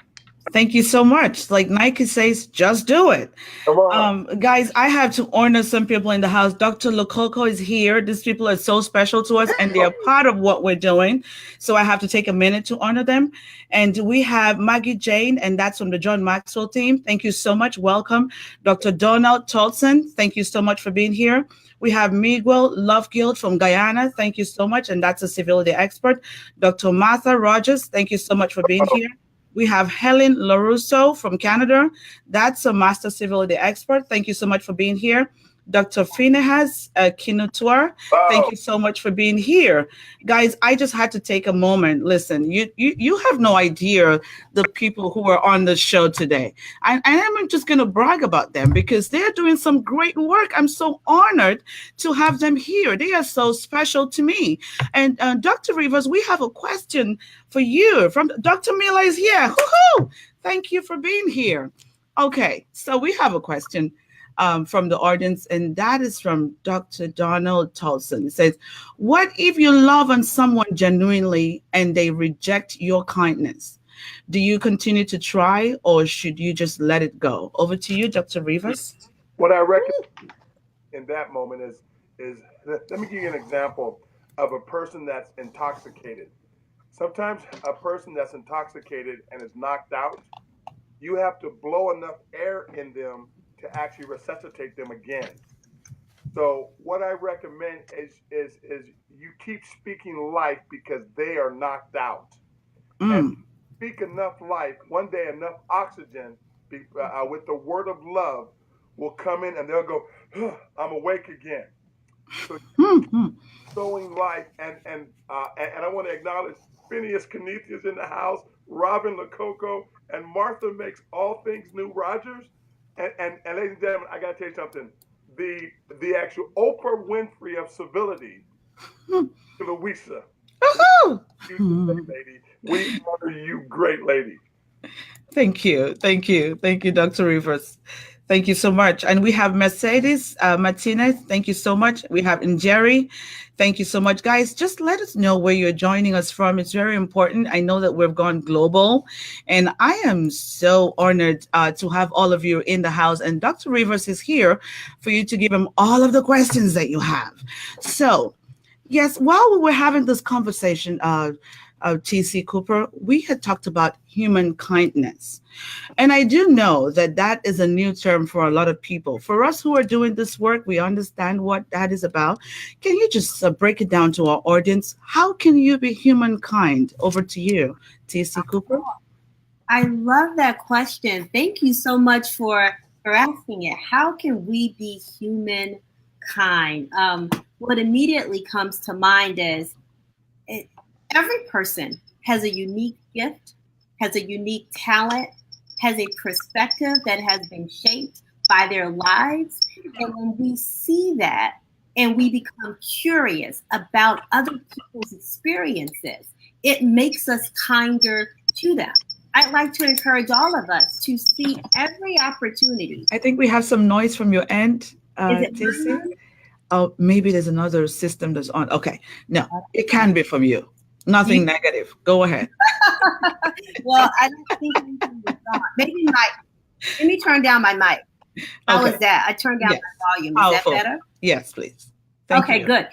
Thank you so much. Like Nike says, just do it. Come on. Guys, I have to honor some people in the house. Dr. Lococo is here. These people are so special to us and they are part of what we're doing. So I have to take a minute to honor them. And we have Maggie Jane, and that's from the John Maxwell team. Thank you so much. Welcome. Dr. Donald Tolson, thank you so much for being here. We have Miguel Lovegill from Guyana. Thank you so much. And that's a civility expert. Dr. Martha Rogers, thank you so much for being here. We have Helen LaRusso from Canada. That's a master civility expert. Thank you so much for being here. Dr. Finehas Kinutua, thank Wow. you so much for being here. Guys, I just had to take a moment. Listen, you have no idea the people who are on the show today. And I'm just going to brag about them because they're doing some great work. I'm so honored to have them here. They are so special to me. And Dr. Rivers, we have a question for you from Dr. Mila is here. Woohoo! Thank you for being here. Okay, so we have a question from the audience, and that is from Dr. Donald Tolson. It says, what if you love on someone genuinely and they reject your kindness? Do you continue to try or should you just let it go? Over to you, Dr. Rivers. What I recommend in that moment is let me give you an example of a person that's intoxicated. Sometimes a person that's intoxicated and is knocked out, you have to blow enough air in them to actually resuscitate them again. So what I recommend is you keep speaking life because they are knocked out, and Mm. speak enough life. One day, enough oxygen with the word of love will come in, and they'll go, "I'm awake again." So Mm. sowing life, and I want to acknowledge Phineas Kenith is in the house, Robin Lococo, and Martha makes all things new. Rogers, and ladies and gentlemen, I got to tell you something. The actual Oprah Winfrey of civility, Mm. Louisa. Woohoo! You today, Mm. lady. We honor you, great lady. Thank you. Thank you. Thank you, Dr. Rivers. Thank you so much. And we have Mercedes Martinez. Thank you so much. We have Njeri. Thank you so much, guys. Just let us know where you're joining us from. It's very important. I know that we've gone global, and I am so honored to have all of you in the house. And Dr. Rivers is here for you to give him all of the questions that you have. So, yes, while we were having this conversation, TC Cooper, we had talked about human kindness. And I do know that that is a new term for a lot of people. For us who are doing this work, we understand what that is about. Can you just break it down to our audience? How can you be humankind? Over to you, TC Cooper. I love that question. Thank you so much for asking it. How can we be humankind? What immediately comes to mind is it, every person has a unique gift, has a unique talent, has a perspective that has been shaped by their lives. And when we see that and we become curious about other people's experiences, it makes us kinder to them. I'd like to encourage all of us to see every opportunity. I think we have some noise from your end, Is it TC. mine? Oh, maybe there's another system that's on. Okay. No, it can be from you. Nothing negative. Go ahead. Well, I don't think anything was on. Maybe let me turn down my mic. How Okay. is that? I turned down Yes. my volume. Is Powerful. that better? Yes, please. Thank Okay, you. good.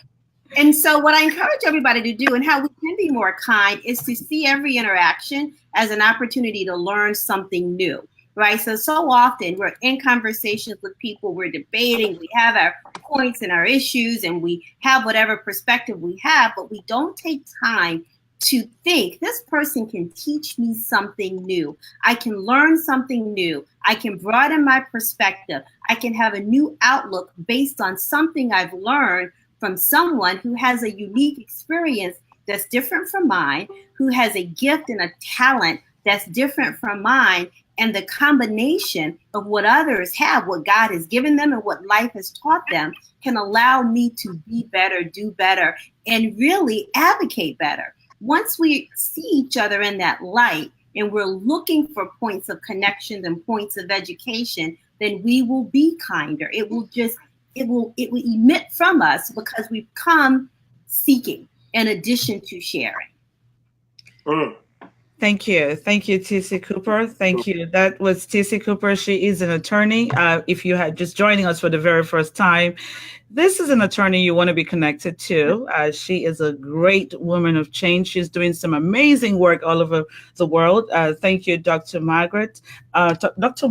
And so what I encourage everybody to do and how we can be more kind is to see every interaction as an opportunity to learn something new, right? So often we're in conversations with people, we're debating, we have our points and our issues, and we have whatever perspective we have, but we don't take time to think this person can teach me something new. I can learn something new. I can broaden my perspective. I can have a new outlook based on something I've learned from someone who has a unique experience that's different from mine, who has a gift and a talent that's different from mine. And the combination of what others have, what God has given them and what life has taught them, can allow me to be better, do better, and really advocate better. Once we see each other in that light and we're looking for points of connections and points of education, then we will be kinder. It will emit from us because we've come seeking in addition to sharing. Thank you. Thank you, TC Cooper. Thank you. That was TC Cooper. She is an attorney. If you had just joining us for the very first time, this is an attorney you want to be connected to. She is a great woman of change. She's doing some amazing work all over the world. Thank you, Dr. Margaret. Dr.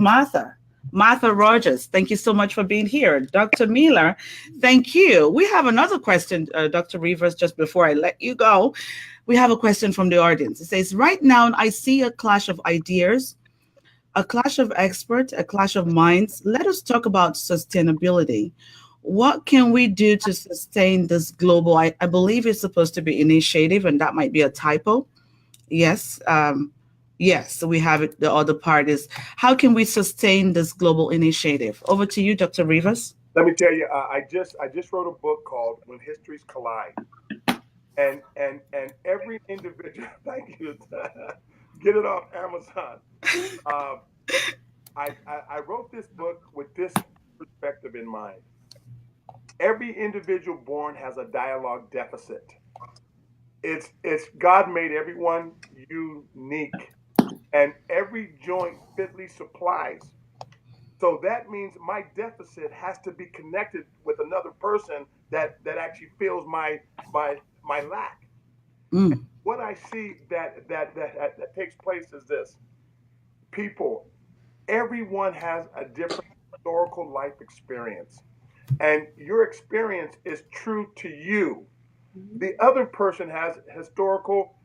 Martha Rogers, thank you so much for being here. Dr. Miller, thank you. We have another question, Dr. Rivers, just before I let you go. We have a question from the audience. It says, right now, I see a clash of ideas, a clash of experts, a clash of minds. Let us talk about sustainability. What can we do to sustain this global, I believe it's supposed to be initiative, and that might be a typo. Yes. Yes, so we have it. The other part is, how can we sustain this global initiative? Over to you, Dr. Rivas. Let me tell you, I just wrote a book called When Histories Collide. And every individual, thank you, get it off Amazon. I wrote this book with this perspective in mind. Every individual born has a dialogue deficit. It's God made everyone unique, and every joint fitly supplies. So that means my deficit has to be connected with another person that actually fills my lack. Mm. What I see that takes place is this: people, everyone has a different historical life experience, and your experience is true to you. The other person has historical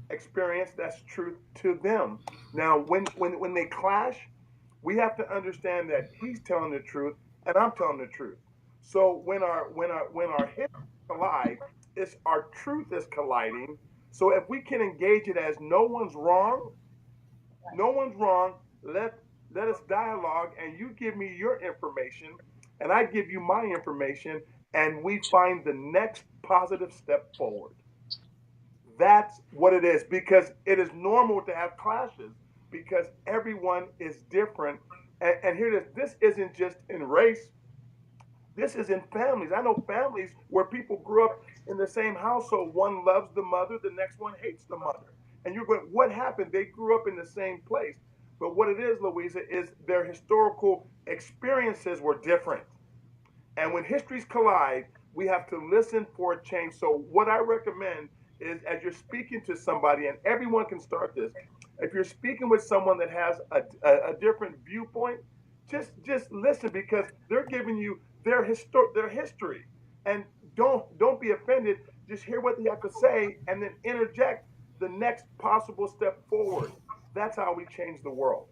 experience that's true to them. Now, when they clash, we have to understand that he's telling the truth and I'm telling the truth. So when our history collide, it's our truth is colliding. So if we can engage it as no one's wrong, no one's wrong. Let us dialogue, and you give me your information, and I give you my information, and we find the next positive step forward. That's what it is, because it is normal to have clashes because everyone is different. And here it is. This isn't just in race. This is in families. I know families where people grew up in the same household. One loves the mother, the next one hates the mother. And you're going, what happened? They grew up in the same place. But what it is, Louisa, is their historical experiences were different. And when histories collide, we have to listen for a change. So what I recommend is, as you're speaking to somebody, and everyone can start this, if you're speaking with someone that has a different viewpoint, just listen, because they're giving you their history, and don't be offended. Just hear what they have to say, and then interject the next possible step forward. That's how we change the world.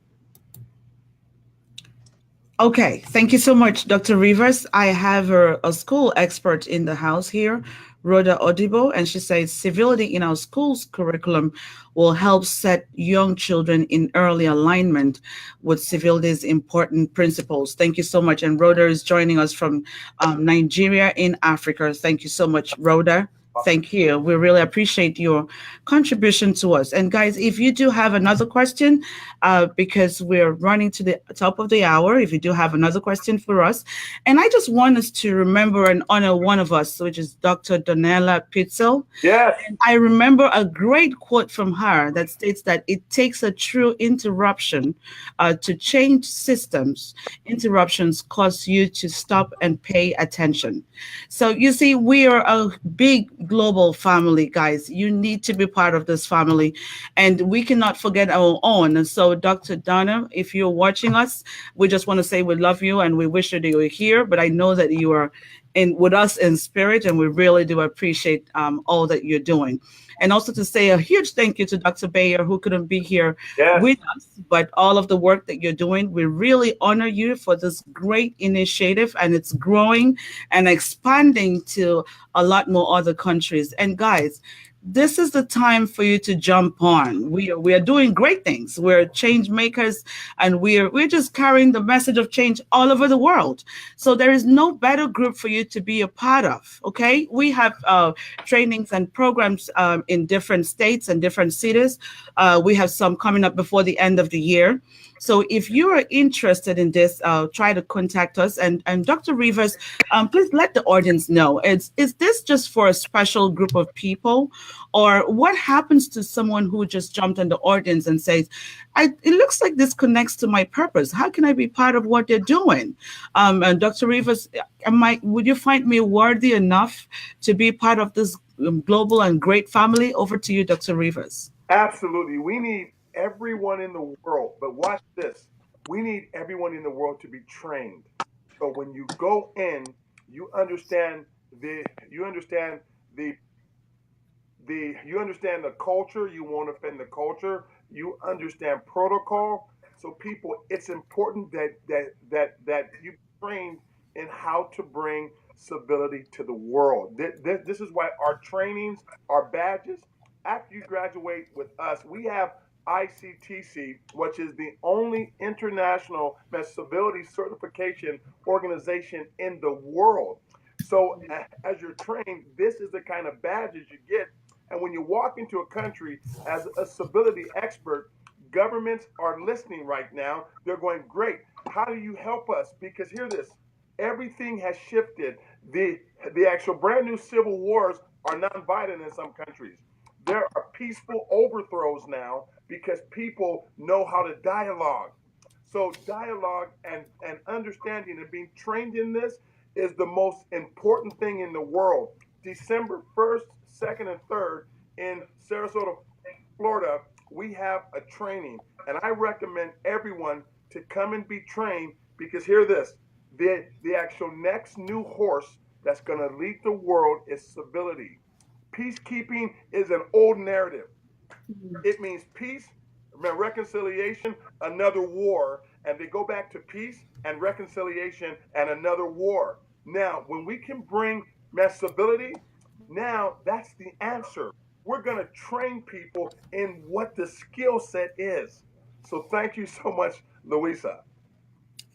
Okay, thank you so much, Dr. Rivers. I have a school expert in the house here, Rhoda Odibo, and she says civility in our school's curriculum will help set young children in early alignment with civility's important principles. Thank you so much. And Rhoda is joining us from Nigeria in Africa. Thank you so much, Rhoda. Thank you. We really appreciate your contribution to us. And guys, if you do have another question, because we're running to the top of the hour, if you do have another question for us, and I just want us to remember and honor one of us, which is Dr. Donella Pitzel. Yes. And I remember a great quote from her that states that it takes a true interruption to change systems. Interruptions cause you to stop and pay attention. So you see, we are a big global family, guys. You need to be part of this family, and we cannot forget our own. And so, Dr. Donna, if you're watching us, we just want to say we love you and we wish that you were here. But I know that you are in with us in spirit, and we really do appreciate all that you're doing. And also to say a huge thank you to Dr. Bayer, who couldn't be here with us, but all of the work that you're doing. We really honor you for this great initiative, and it's growing and expanding to a lot more other countries. And guys, this is the time for you to jump on. We are doing great things. We're change makers, and we're just carrying the message of change all over the world. So there is no better group for you to be a part of. Okay, we have trainings and programs in different states and different cities. We have some coming up before the end of the year. So if you are interested in this, try to contact us. And Dr. Rivers, please let the audience know, is this just for a special group of people? Or what happens to someone who just jumped in the audience and says, it looks like this connects to my purpose. How can I be part of what they're doing? And Dr. Rivers, would you find me worthy enough to be part of this global and great family? Over to you, Dr. Rivers. Absolutely. We need everyone in the world, but watch this. We need everyone in the world to be trained. So when you go in, you understand the you understand the culture, you won't offend the culture, you understand protocol. So people, it's important that you trained in how to bring civility to the world. This is why our trainings, our badges, after you graduate with us, we have ICTC, which is the only international civility certification organization in the world. So as you're trained, this is the kind of badges you get. And when you walk into a country as a civility expert, governments are listening right now. They're going, great. How do you help us? Because hear this, everything has shifted. The actual brand new civil wars are non-violent in some countries. There are peaceful overthrows now because people know how to dialogue. So dialogue and understanding and being trained in this is the most important thing in the world. December 1st, 2nd, and 3rd in Sarasota, Florida, we have a training. And I recommend everyone to come and be trained because hear this, the actual next new horse that's going to lead the world is civility. Peacekeeping is an old narrative. It means peace, reconciliation, another war, and they go back to peace and reconciliation and another war. Now, when we can bring civility, now that's the answer. We're going to train people in what the skill set is. So thank you so much, Louisa.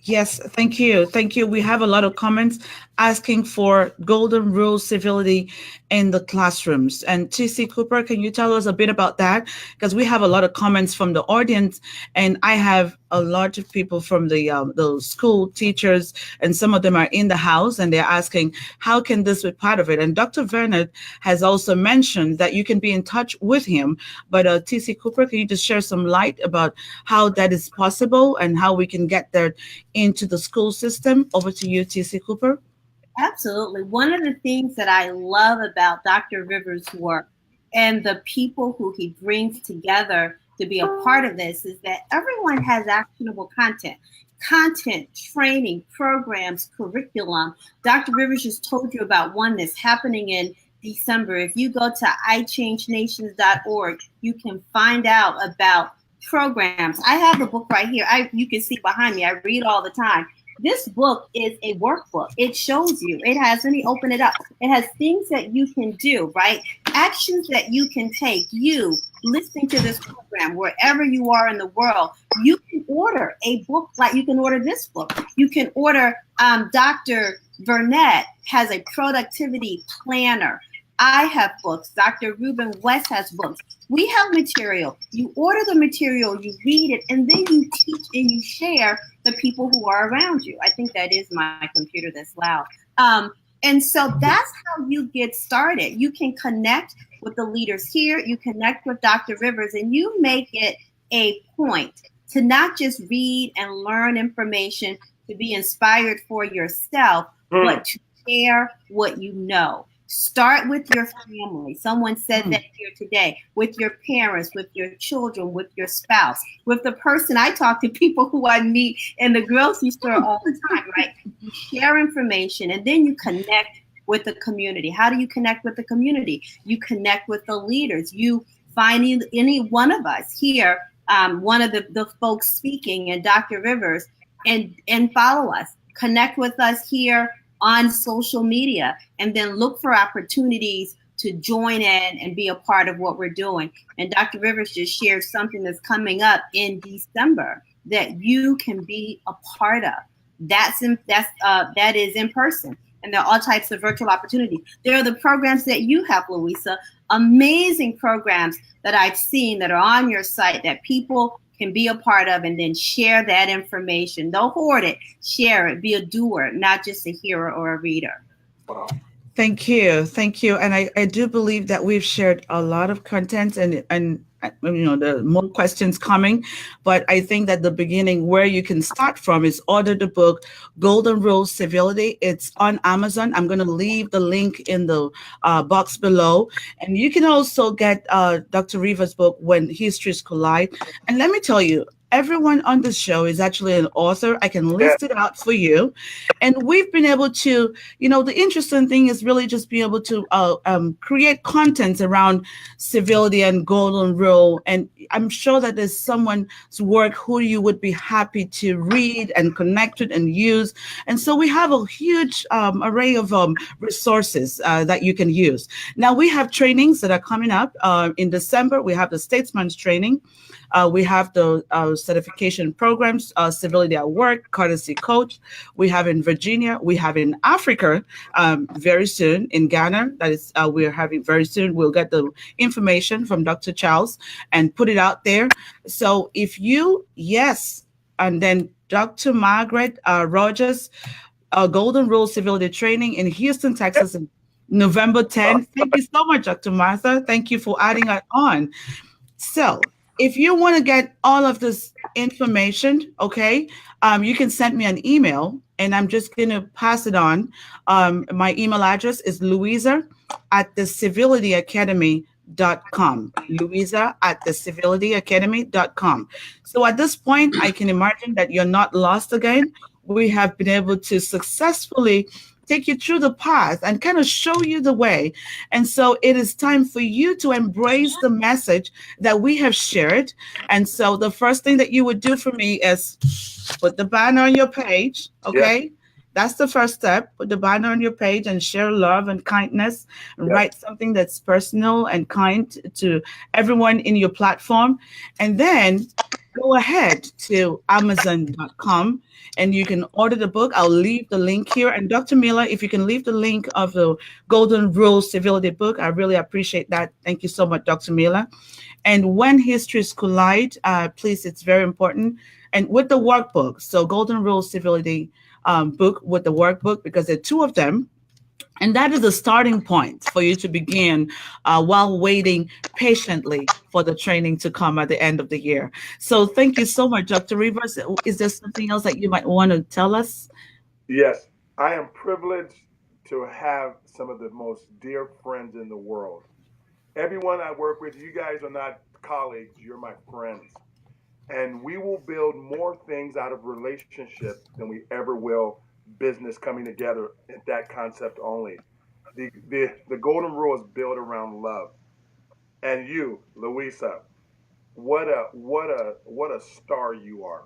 Yes, thank you. Thank you. We have a lot of comments asking for golden rule civility in the classrooms. And TC Cooper, can you tell us a bit about that? Because we have a lot of comments from the audience, and I have a lot of people from the school teachers, and some of them are in the house, and they're asking, how can this be part of it? And Dr. Vernet has also mentioned that you can be in touch with him. But TC Cooper, can you just share some light about how that is possible and how we can get there into the school system? Over to you, TC Cooper. Absolutely. One of the things that I love about Dr. Rivers' work and the people who he brings together to be a part of this is that everyone has actionable content, training, programs, curriculum. Dr. Rivers just told you about one that's happening in December. If you go to ichangenations.org, you can find out about programs. I have the book right here. You can see behind me. I read all the time. This book is a workbook. It shows you. It has, let me open it up. It has things that you can do, right? Actions that you can take. You listening to this program, wherever you are in the world, you can order a book, like you can order this book. You can order, Dr. Vernet has a productivity planner. I have books. Dr. Ruben West has books. We have material. You order the material, you read it, and then you teach and you share the people who are around you. I think that is my computer that's loud. And so that's how you get started. You can connect with the leaders here. You connect with Dr. Rivers, and you make it a point to not just read and learn information to be inspired for yourself, but to share what you know. Start with your family. Someone said that here today. With your parents, with your children, with your spouse, with the person. I talk to people who I meet in the grocery store all the time, right? You share information and then you connect with the community. How do you connect with the community? You connect with the leaders. You find any one of us here, one of the folks speaking, and Dr. Rivers, and follow us. Connect with us here on social media, and then look for opportunities to join in and be a part of what we're doing. And Dr. Rivers just shared something that's coming up in December that you can be a part of. That is in person, and there are all types of virtual opportunities. There are the programs that you have, Louisa, amazing programs that I've seen that are on your site that people can be a part of, and then share that information. Don't hoard it, share it, be a doer, not just a hearer or a reader. Wow. Thank you. Thank you. And I do believe that we've shared a lot of content, and there are more questions coming, but I think that the beginning where you can start from is order the book, Golden Rules Civility. It's on Amazon. I'm going to leave the link in the box below. And you can also get Dr. Rivers' book, When Histories Collide. And let me tell you, everyone on this show is actually an author. I can list it out for you. And we've been able to, the interesting thing is really just be able to create content around civility and golden rule. And I'm sure that there's someone's work who you would be happy to read and connect with and use. And so we have a huge array of resources that you can use. Now we have trainings that are coming up in December. We have the Statesman's training. We have the certification programs, Civility at Work, Courtesy Coach. We have in Virginia. We have in Africa very soon, in Ghana. That is, we're having very soon. We'll get the information from Dr. Charles and put it out there. So if you, and then Dr. Margaret Rogers, Golden Rule Civility Training in Houston, Texas, in November 10th. Thank you so much, Dr. Martha. Thank you for adding that on. So if you want to get all of this information, okay, you can send me an email, and I'm just going to pass it on. My email address is Louisa@thecivilityacademy.com. Louisa@thecivilityacademy.com. So at this point, I can imagine that you're not lost again. We have been able to successfully take you through the path and kind of show you the way. And so it is time for you to embrace the message that we have shared. And so the first thing that you would do for me is put the banner on your page. Okay. Yeah. That's the first step. Put the banner on your page and share love and kindness, and write something that's personal and kind to everyone in your platform. And then go ahead to Amazon.com and you can order the book. I'll leave the link here. And Dr. Miller, if you can leave the link of the Golden Rule Civility book, I really appreciate that. Thank you so much, Dr. Miller. And When Histories Collide, please, it's very important. And with the workbook, so Golden Rule Civility book with the workbook, because there are two of them. And that is the starting point for you to begin while waiting patiently for the training to come at the end of the year. So thank you so much, Dr. Rivers. Is there something else that you might want to tell us? Yes, I am privileged to have some of the most dear friends in the world. Everyone I work with, you guys are not colleagues, you're my friends. And we will build more things out of relationship than we ever will business coming together at that concept only. The golden rule is built around love. And you, Louisa, what a star you are.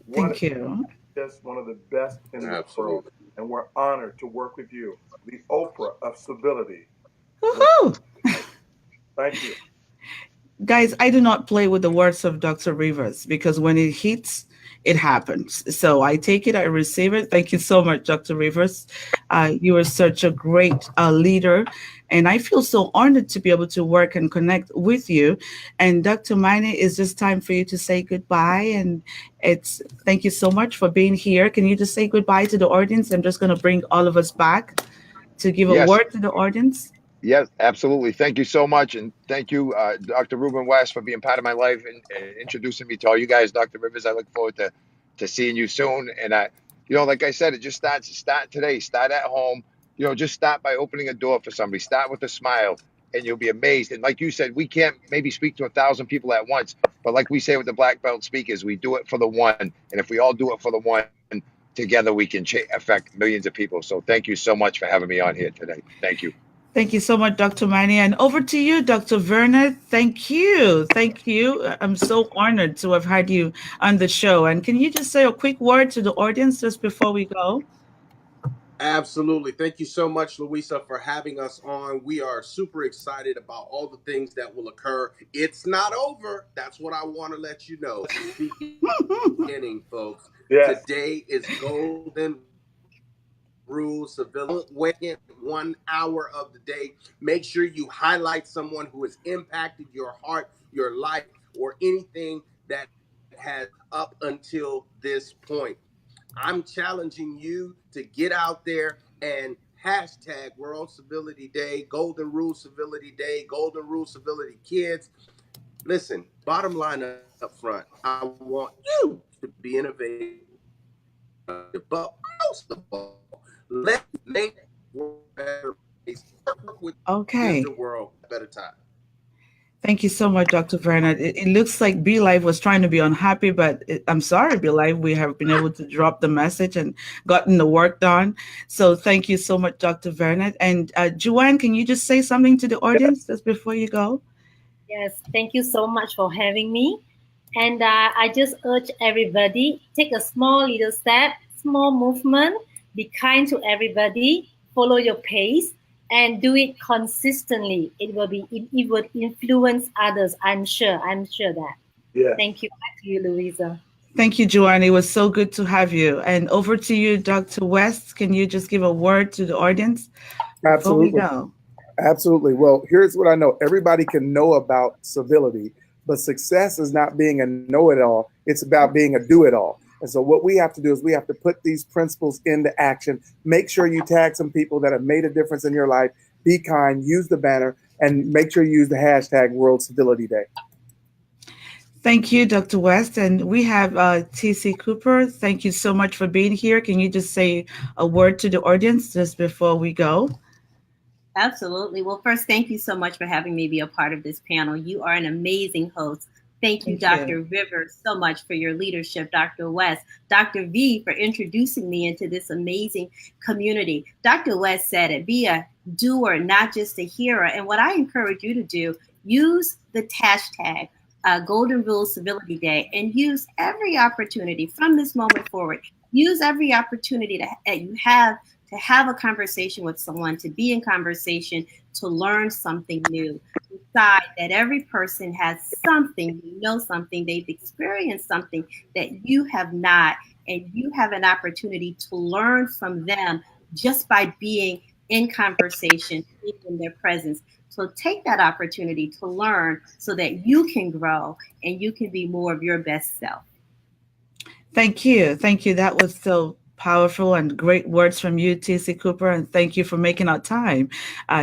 What Thank you. just one of the best in the world, Absolutely. and we're honored to work with you, the Oprah of civility. We're Woohoo! honored. Thank you. Guys, I do not play with the words of Dr. Rivers because when it hits, it happens. So I take it, I receive it. Thank you so much, Dr. Rivers. You are such a great leader. And I feel so honored to be able to work and connect with you. And Dr. Manny, it's just time for you to say goodbye. And it's thank you so much for being here. Can you just say goodbye to the audience? I'm just going to bring all of us back to give a Yes. word to the audience. Yes, absolutely. Thank you so much. And thank you, Dr. Ruben West, for being part of my life and introducing me to all you guys, Dr. Rivers. I look forward to seeing you soon. And like I said, it just start today. Start at home. Just start by opening a door for somebody. Start with a smile, and you'll be amazed. And like you said, we can't maybe speak to 1,000 people at once, but like we say with the black belt speakers, we do it for the one. And if we all do it for the one, together we can affect millions of people. So thank you so much for having me on here today. Thank you. Thank you so much, Dr. Manny. And over to you, Dr. Vernet. Thank you. Thank you. I'm so honored to have had you on the show. And can you just say a quick word to the audience just before we go? Absolutely. Thank you so much, Louisa, for having us on. We are super excited about all the things that will occur. It's not over. That's what I want to let you know. It's just beginning, folks. Yes. Today is Golden Rule Civility. Don't wait 1 hour of the day. Make sure you highlight someone who has impacted your heart, your life, or anything that has up until this point. I'm challenging you to get out there and hashtag World Civility Day, Golden Rule Civility Day, Golden Rule Civility Kids. Listen, bottom line up front, I want you to be innovative, but most of all, let's make the world a better place. Work with gives Okay. the world a better time. Thank you so much, Dr. Vernet. It looks like Be Live was trying to be unhappy, but I'm sorry, Be Live. We have been able to drop the message and gotten the work done. So thank you so much, Dr. Vernet. And Joanne, can you just say something to the audience just before you go? Yes, thank you so much for having me. And I just urge everybody, take a small little step, small movement, be kind to everybody, follow your pace, and do it consistently. It will influence others. I'm sure that. Yes. Thank you. Back to you, Louisa. Thank you, Joanne. It was so good to have you. And over to you, Dr. West. Can you just give a word to the audience before we Absolutely. go? Absolutely. Well, here's what I know. Everybody can know about civility, but success is not being a know-it-all. It's about being a do-it-all. And so what we have to do is we have to put these principles into action. Make sure you tag some people that have made a difference in your life. Be kind, use the banner, and make sure you use the hashtag World Civility Day. Thank you, Dr. West. And we have TC Cooper. Thank you so much for being here. Can you just say a word to the audience just before we go? Absolutely. Well, first, thank you so much for having me be a part of this panel. You are an amazing host. Thank you, Thank you. Dr. Rivers, so much for your leadership, Dr. West, Dr. V, for introducing me into this amazing community. Dr. West said it, be a doer, not just a hearer. And what I encourage you to do, use the hashtag Golden Rule Civility Day and use every opportunity from this moment forward. Use every opportunity that you have to have a conversation with someone, to be in conversation, to learn something new. Decide that every person has something, something, they've experienced something that you have not, and you have an opportunity to learn from them just by being in conversation, being in their presence. So take that opportunity to learn so that you can grow and you can be more of your best self. Thank you. Thank you. That was so powerful and great words from you, TC Cooper. And thank you for making our time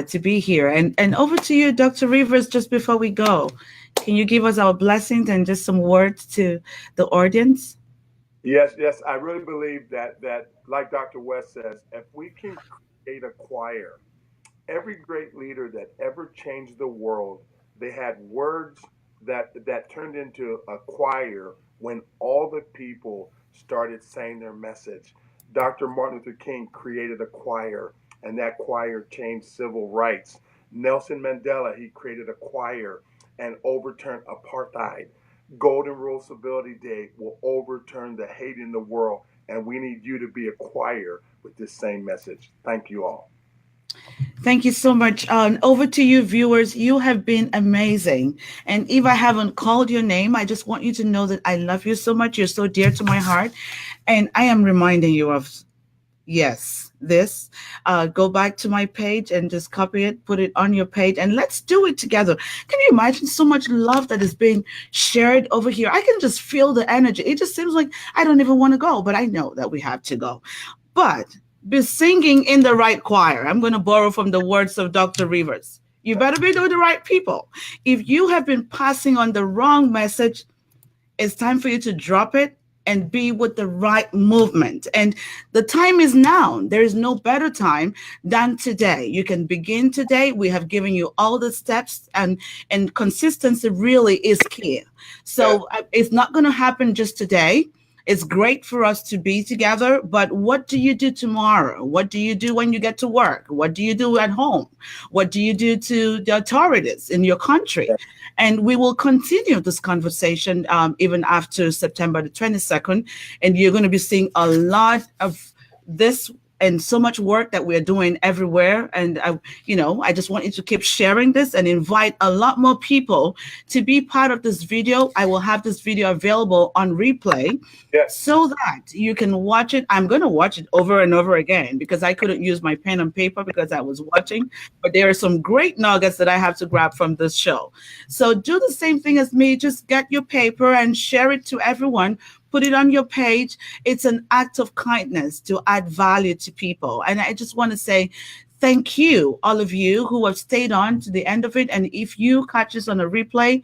to be here. And over to you, Dr. Rivers, just before we go. Can you give us our blessings and just some words to the audience? Yes, yes. I really believe that like Dr. West says, if we can create a choir, every great leader that ever changed the world, they had words that turned into a choir when all the people started saying their message. Dr. Martin Luther King created a choir, and that choir changed civil rights. Nelson Mandela, he created a choir, and overturn apartheid. Golden Rule Civility Day will overturn the hate in the world, and we need you to be a choir with this same message. Thank you all. Thank you so much. Over to you, viewers. You have been amazing. And if I haven't called your name, I just want you to know that I love you so much. You're so dear to my heart. And I am reminding you of, yes, this. Go back to my page and just copy it, put it on your page, and let's do it together. Can you imagine so much love that is being shared over here? I can just feel the energy. It just seems like I don't even want to go, but I know that we have to go. But be singing in the right choir. I'm going to borrow from the words of Dr. Rivers. You better be with the right people. If you have been passing on the wrong message, it's time for you to drop it and be with the right movement. And the time is now. There is no better time than today. You can begin today. We have given you all the steps, and consistency really is key. So it's not going to happen just today. It's great for us to be together, but what do you do tomorrow? What do you do when you get to work? What do you do at home? What do you do to the authorities in your country? And we will continue this conversation even after September the 22nd. And you're going to be seeing a lot of this and so much work that we're doing everywhere. And, I just want you to keep sharing this and invite a lot more people to be part of this video. I will have this video available on replay so that you can watch it. I'm going to watch it over and over again because I couldn't use my pen and paper because I was watching. But there are some great nuggets that I have to grab from this show. So do the same thing as me. Just get your paper and share it to everyone. Put it on your page. It's an act of kindness to add value to people. And I just want to say thank you, all of you who have stayed on to the end of it. And if you catch this on a replay,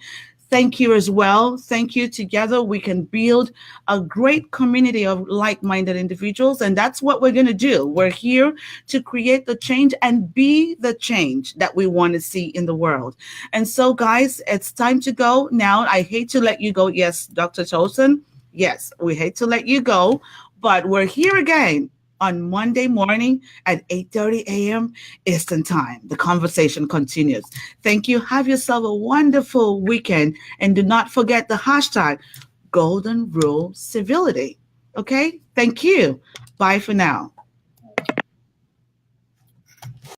thank you as well. Thank you. Together, we can build a great community of like-minded individuals. And that's what we're going to do. We're here to create the change and be the change that we want to see in the world. And so, guys, it's time to go now. I hate to let you go. Yes, Dr. Tolson. Yes, we hate to let you go, but we're here again on Monday morning at 8:30 a.m. Eastern Time. The conversation continues. Thank you. Have yourself a wonderful weekend. And do not forget the hashtag Golden Rule Civility. Okay? Thank you. Bye for now.